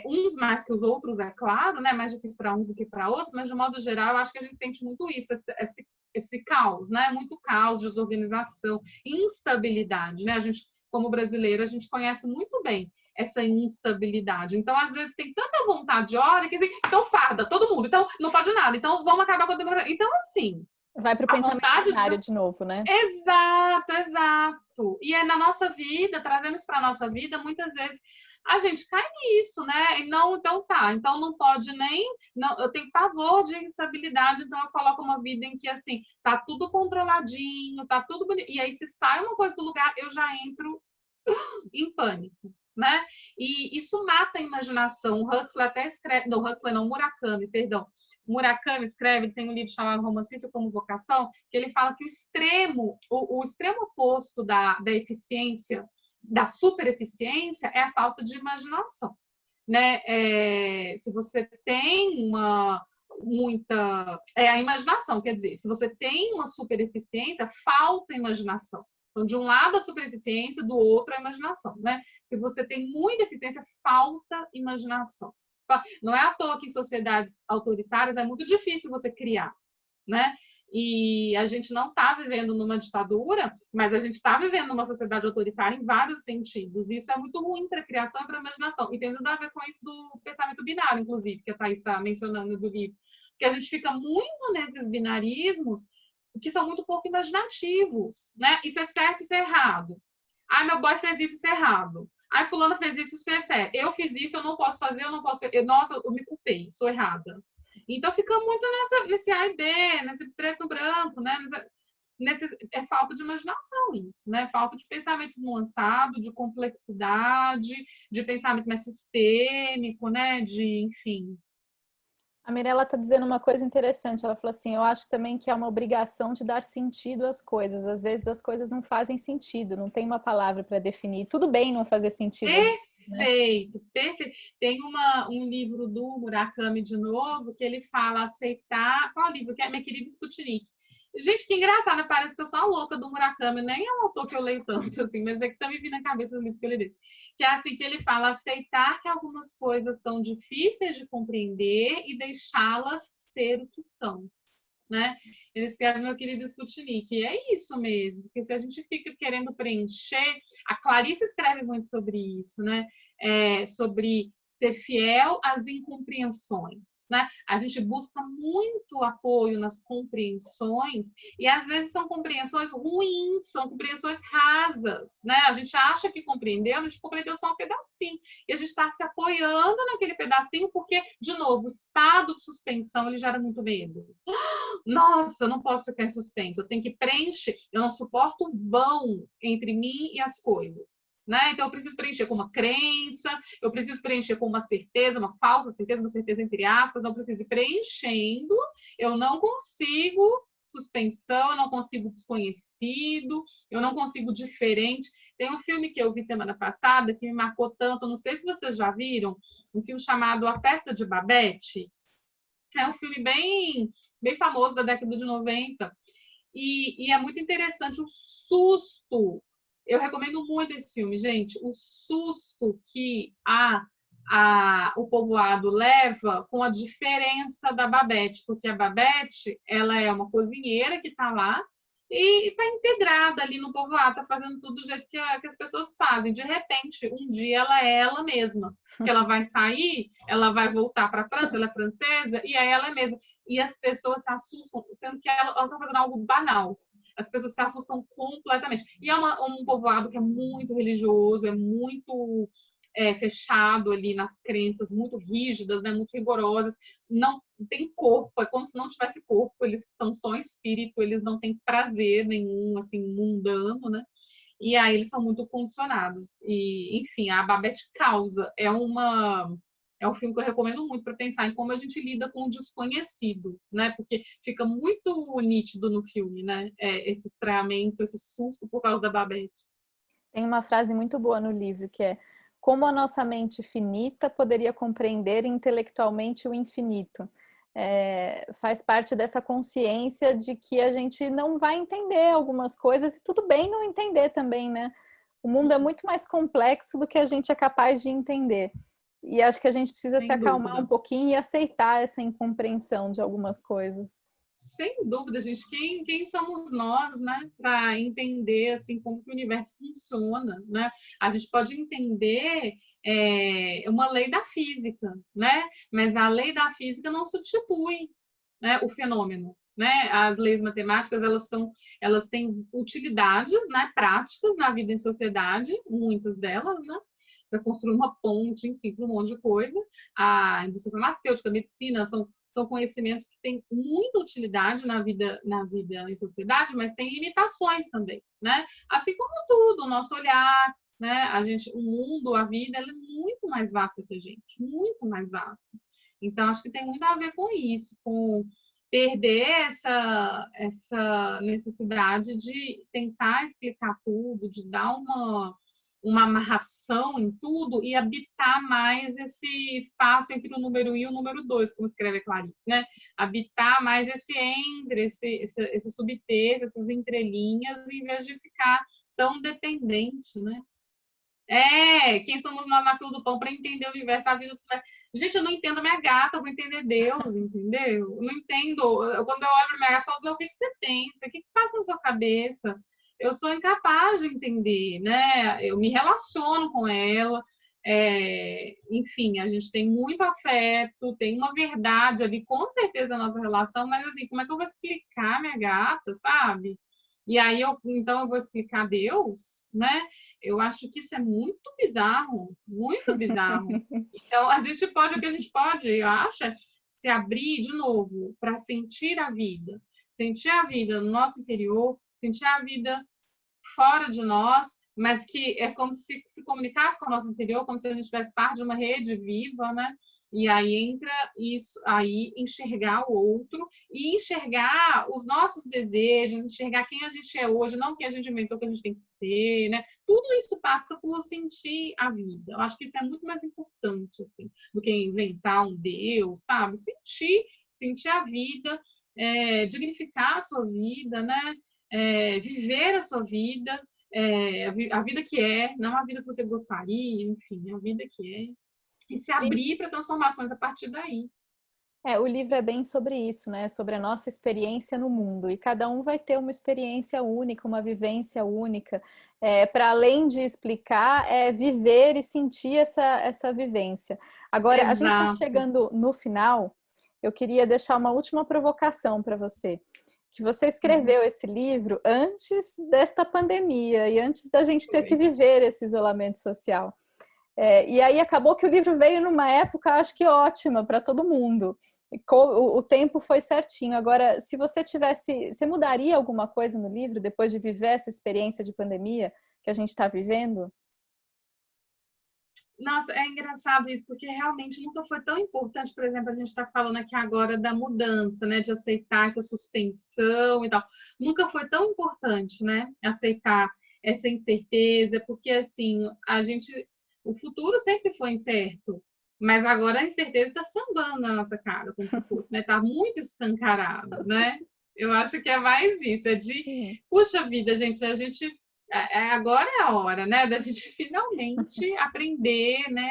uns mais que os outros, é claro, né? Mais difícil para uns do que para outros, mas de modo geral, eu acho que a gente sente muito isso, esse caos, né? Muito caos, desorganização, instabilidade, né? A gente, como brasileiro, a gente conhece muito bem essa instabilidade. Então, às vezes, tem tanta vontade de ordem que, assim, então farda, todo mundo, então não pode nada, então vamos acabar com a democracia. Então, assim, Vai para o pensamento binário de novo, né? Exato, exato. E é na nossa vida, trazendo isso para a nossa vida, muitas vezes a gente cai nisso, né? E não, então tá, então não pode nem. Não, eu tenho pavor de instabilidade, então eu coloco uma vida em que, assim, tá tudo controladinho, tá tudo bonito. E aí, se sai uma coisa do lugar, eu já entro em pânico, né? E isso mata a imaginação. O Huxley até escreve. Não, Huxley não, Murakami, perdão. Murakami escreve, ele tem um livro chamado Romancista como Vocação, que ele fala que o extremo oposto da eficiência, da supereficiência, é a falta de imaginação, né? Se você tem a imaginação, quer dizer, se você tem uma supereficiência, falta imaginação. Então, de um lado a supereficiência, do outro a imaginação, né? Se você tem muita eficiência, falta imaginação. Não é à toa que em sociedades autoritárias é muito difícil você criar, né? E a gente não está vivendo numa ditadura, mas a gente está vivendo numa sociedade autoritária em vários sentidos. E isso é muito ruim para a criação e para a imaginação. E tem tudo a ver com isso do pensamento binário, inclusive, que a Thaís está mencionando do livro. Porque a gente fica muito nesses binarismos que são muito pouco imaginativos, né? Isso é certo, isso é errado. Ai, meu boy fez isso, isso é errado. Ai, fulano fez isso, isso é certo. Eu fiz isso, eu não posso fazer, eu não posso... nossa, eu me culpei, sou errada. Então fica muito nesse A e B, nesse preto e branco, né? É falta de imaginação isso, né? Falta de pensamento nuançado, de complexidade, de pensamento mais sistêmico, né? Enfim. A Mirella está dizendo uma coisa interessante. Ela falou assim: eu acho também que é uma obrigação de dar sentido às coisas. Às vezes as coisas não fazem sentido, não tem uma palavra para definir. Tudo bem não fazer sentido. Perfeito, perfeito. Tem um livro do Murakami de novo que ele fala aceitar. Qual livro? Que é Minha Querida Sputnik. Gente, que engraçado, parece que eu sou a louca do Murakami, nem é um autor que eu leio tanto, assim, mas é que tá me vindo na cabeça os livros que eu li. Que é assim que ele fala, aceitar que algumas coisas são difíceis de compreender e deixá-las ser o que são, né? Ele escreve Meu Querido Sputnik, e é isso mesmo, porque se a gente fica querendo preencher, a Clarice escreve muito sobre isso, né? Sobre ser fiel às incompreensões, né? A gente busca muito apoio nas compreensões e às vezes são compreensões ruins, são compreensões rasas, né? A gente acha que compreendeu, a gente compreendeu só um pedacinho e a gente está se apoiando naquele pedacinho porque, de novo, o estado de suspensão ele gera muito medo. Nossa, eu não posso ficar em suspenso, eu tenho que preencher, eu não suporto o vão entre mim e as coisas. Né? Então, eu preciso preencher com uma crença, eu preciso preencher com uma certeza, uma falsa certeza, uma certeza entre aspas, não preciso ir preenchendo, eu não consigo suspensão, eu não consigo desconhecido, eu não consigo diferente. Tem um filme que eu vi semana passada que me marcou tanto, não sei se vocês já viram, um filme chamado A Festa de Babette. É um filme bem famoso da década de 90 e é muito interessante o susto. Eu recomendo muito esse filme, gente. O susto que o povoado leva com a diferença da Babette, porque a Babette ela é uma cozinheira que está lá e está integrada ali no povoado, está fazendo tudo do jeito que as pessoas fazem. De repente, um dia ela é ela mesma, que ela vai sair, ela vai voltar para a França, ela é francesa, e aí ela é mesma. E as pessoas se assustam, sendo que ela está fazendo algo banal. As pessoas se assustam completamente. E é um povoado que é muito religioso, é muito fechado ali nas crenças, muito rígidas, né, muito rigorosas. Não tem corpo, é como se não tivesse corpo, eles estão só em espírito, eles não têm prazer nenhum, assim, mundano, né? E aí eles são muito condicionados. E, enfim, a Babette Causa é um filme que eu recomendo muito para pensar em como a gente lida com o desconhecido, né? Porque fica muito nítido no filme, né? Esse estranhamento, esse susto por causa da Babette. Tem uma frase muito boa no livro que é: como a nossa mente finita poderia compreender intelectualmente o infinito? Faz parte dessa consciência de que a gente não vai entender algumas coisas, e tudo bem não entender também, né? O mundo é muito mais complexo do que a gente é capaz de entender. E acho que a gente precisa se Sem acalmar um dúvida. pouquinho e aceitar essa incompreensão de algumas coisas. Sem dúvida, gente. Quem somos nós, né, para entender assim como que o universo funciona, né? A gente pode entender uma lei da física, né? Mas a lei da física não substitui, né, o fenômeno, né? As leis matemáticas elas têm utilidades, né, práticas na vida em sociedade, muitas delas, né? Para construir uma ponte, enfim, para um monte de coisa. A indústria farmacêutica, a medicina são conhecimentos que têm muita utilidade na vida em sociedade, mas têm limitações também, né? Assim como tudo, o nosso olhar, né? O mundo, a vida, ela é muito mais vasta que a gente, muito mais vasta. Então, acho que tem muito a ver com isso, com perder essa necessidade de tentar explicar tudo, de dar uma amarração em tudo e habitar mais esse espaço entre o número 1 e o número 2, como escreve a Clarice, né? Habitar mais esse entre, esse subtexto, essas entrelinhas, em vez de ficar tão dependente, né? Quem somos nós na fila do pão para entender o universo, a vida. Gente, eu não entendo a minha gata, eu vou entender Deus, entendeu? Eu não entendo. Quando eu olho para minha gata, eu falo, o que você pensa? O que passa na sua cabeça? Eu sou incapaz de entender, né? Eu me relaciono com ela. Enfim, a gente tem muito afeto, tem uma verdade ali, com certeza, na nossa relação, mas assim, como é que eu vou explicar minha gata, sabe? E aí, então, eu vou explicar Deus, né? Eu acho que isso é muito bizarro, muito bizarro. Então, a gente pode, o que a gente pode, eu acho, se abrir de novo para sentir a vida no nosso interior, sentir a vida fora de nós, mas que é como se comunicasse com o nosso interior, como se a gente tivesse parte de uma rede viva, né? E aí entra isso, aí enxergar o outro e enxergar os nossos desejos, enxergar quem a gente é hoje, não quem a gente inventou que a gente tem que ser, né? Tudo isso passa por sentir a vida. Eu acho que isso é muito mais importante, assim, do que inventar um Deus, sabe? Sentir a vida, dignificar a sua vida, né? Viver a sua vida, a vida que é, não a vida que você gostaria, enfim, a vida que é e se abrir para transformações a partir daí. O livro é bem sobre isso, né? Sobre a nossa experiência no mundo. E cada um vai ter uma experiência única, uma vivência única. Para além de explicar, viver e sentir essa vivência. Agora, a gente está Exato. chegando no final. Eu queria deixar uma última provocação para você. Que você escreveu esse livro antes desta pandemia e antes da gente ter que viver esse isolamento social. E aí acabou que o livro veio numa época, acho que ótima para todo mundo. O tempo foi certinho. Agora, se você mudaria alguma coisa no livro depois de viver essa experiência de pandemia que a gente está vivendo? Nossa, é engraçado isso, porque realmente nunca foi tão importante, por exemplo, a gente está falando aqui agora da mudança, né, de aceitar essa suspensão e tal. Nunca foi tão importante, né, aceitar essa incerteza, porque assim, o futuro sempre foi incerto, mas agora a incerteza está sambando na nossa cara, como se fosse, né, tá muito escancarado, né? Eu acho que é mais isso, puxa vida, gente, agora é a hora, né, da gente finalmente aprender, né,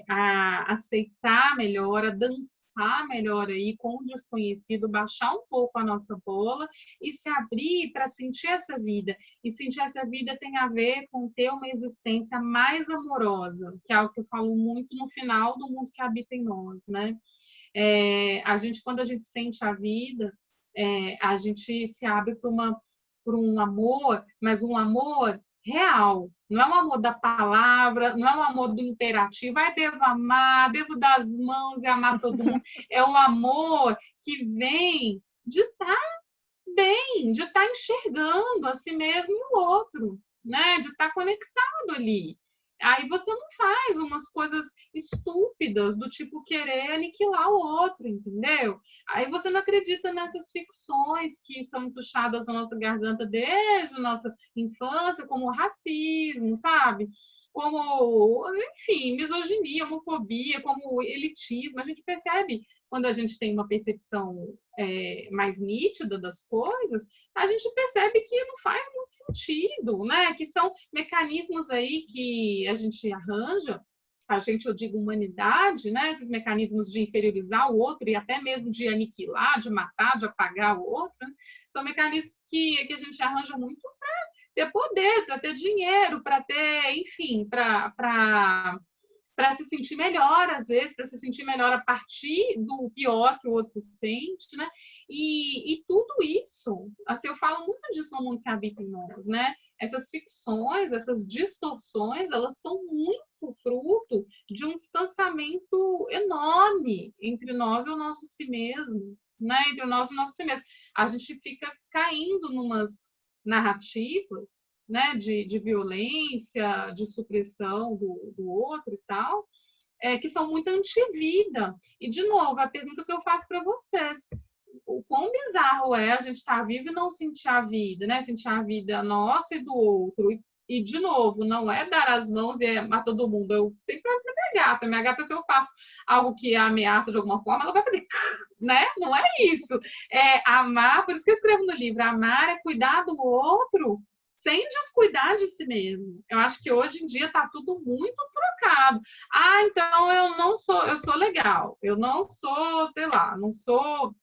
a aceitar melhor, a dançar conversar melhor aí com o desconhecido, baixar um pouco a nossa bola e se abrir para sentir essa vida. E sentir essa vida tem a ver com ter uma existência mais amorosa, que é algo que eu falo muito no final do Mundo que Habita em Nós, né? Quando a gente sente a vida, a gente se abre para um amor, mas um amor real. Não é um amor da palavra, não é um amor do imperativo. Devo amar, devo dar as mãos e amar todo mundo. É um amor que vem de estar bem, de estar enxergando a si mesmo e o outro, né? De estar conectado ali. Aí você não faz umas coisas estúpidas do tipo querer aniquilar o outro, entendeu? Aí você não acredita nessas ficções que são entuchadas na nossa garganta desde a nossa infância, como o racismo, sabe? Como, enfim, misoginia, homofobia, como elitismo. A gente percebe, quando a gente tem uma percepção mais nítida das coisas, a gente percebe que não faz muito sentido, né? Que são mecanismos aí que a gente arranja, eu digo humanidade, né? Esses mecanismos de inferiorizar o outro e até mesmo de aniquilar, de matar, de apagar o outro, né? São mecanismos que a gente arranja muito para ter poder, para ter dinheiro, para ter, enfim, para se sentir melhor, às vezes, para se sentir melhor a partir do pior que o outro se sente, né? E tudo isso, assim, eu falo muito disso no Mundo que Habita em Nós, né? Essas ficções, essas distorções, elas são muito fruto de um distanciamento enorme entre nós e o nosso si mesmo, né? Entre nós e o nosso si mesmo. A gente fica caindo numas narrativas, né, de violência, de supressão do outro e tal, que são muito antivida. E, de novo, a pergunta que eu faço para vocês, o quão bizarro é a gente estar vivo e não sentir a vida, né? Sentir a vida nossa e do outro. E, de novo, não é dar as mãos e amar todo mundo. Eu sempre falo para minha gata. Minha gata, se eu faço algo que a ameaça de alguma forma, ela vai fazer, né? Não é isso. É amar, por isso que eu escrevo no livro, amar é cuidar do outro sem descuidar de si mesmo. Eu acho que hoje em dia está tudo muito trocado. Então eu sou legal, eu não sou, sei lá, não sou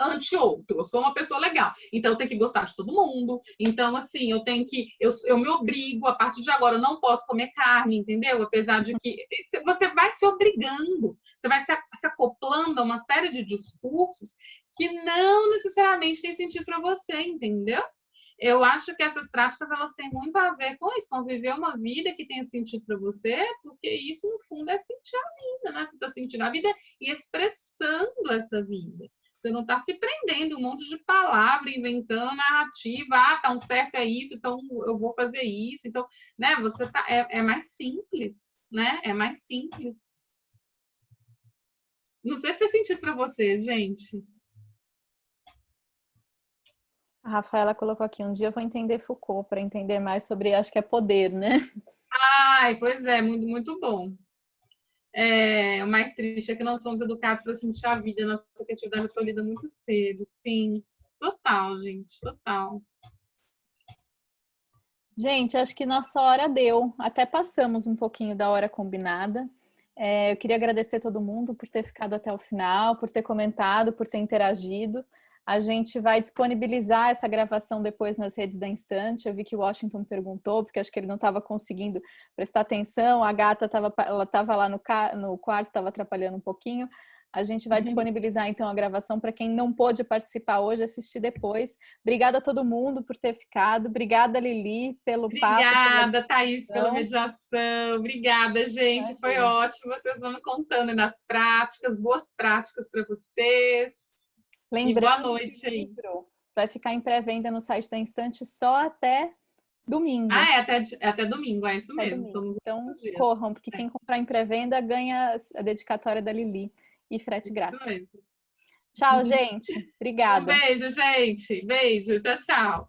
anti-outro, eu sou uma pessoa legal, então eu tenho que gostar de todo mundo, então assim, eu me obrigo, a partir de agora eu não posso comer carne, entendeu? Apesar de que você vai se obrigando, você vai se acoplando a uma série de discursos que não necessariamente tem sentido para você, entendeu? Eu acho que essas práticas elas têm muito a ver com isso, com viver uma vida que tenha sentido para você, porque isso, no fundo, é sentir a vida, né? Você está sentindo a vida e expressando essa vida. Você não está se prendendo um monte de palavra, inventando narrativa, tão certo é isso, então eu vou fazer isso. Então, né, você tá, é mais simples, né? É mais simples. Não sei se faz sentido para vocês, gente. A Rafaela colocou aqui, um dia eu vou entender Foucault para entender mais sobre, acho que é poder, né? Pois é, muito, muito bom. O mais triste é que não somos educados para sentir a vida, nossa criatividade é tolhida muito cedo, sim. Total, gente, total. Gente, acho que nossa hora deu, até passamos um pouquinho da hora combinada. Eu queria agradecer a todo mundo por ter ficado até o final, por ter comentado, por ter interagido. A gente vai disponibilizar essa gravação depois nas redes da Instante. Eu vi que o Washington perguntou, porque acho que ele não estava conseguindo prestar atenção. A gata estava lá no quarto, estava atrapalhando um pouquinho. A gente vai disponibilizar, então, a gravação para quem não pôde participar hoje, assistir depois. Obrigada a todo mundo por ter ficado. Obrigada, Lili, pelo papo. Obrigada, Thaís, pela mediação. Obrigada, gente. Foi ótimo. Vocês vão me contando das práticas. Boas práticas para vocês. Lembrando, boa noite que o livro vai ficar em pré-venda no site da Instante só até domingo. Até domingo, é isso mesmo. Então, corram, porque quem comprar em pré-venda ganha a dedicatória da Lili e frete grátis. Tchau, gente. Obrigada. Um beijo, gente. Beijo. Tchau, tchau.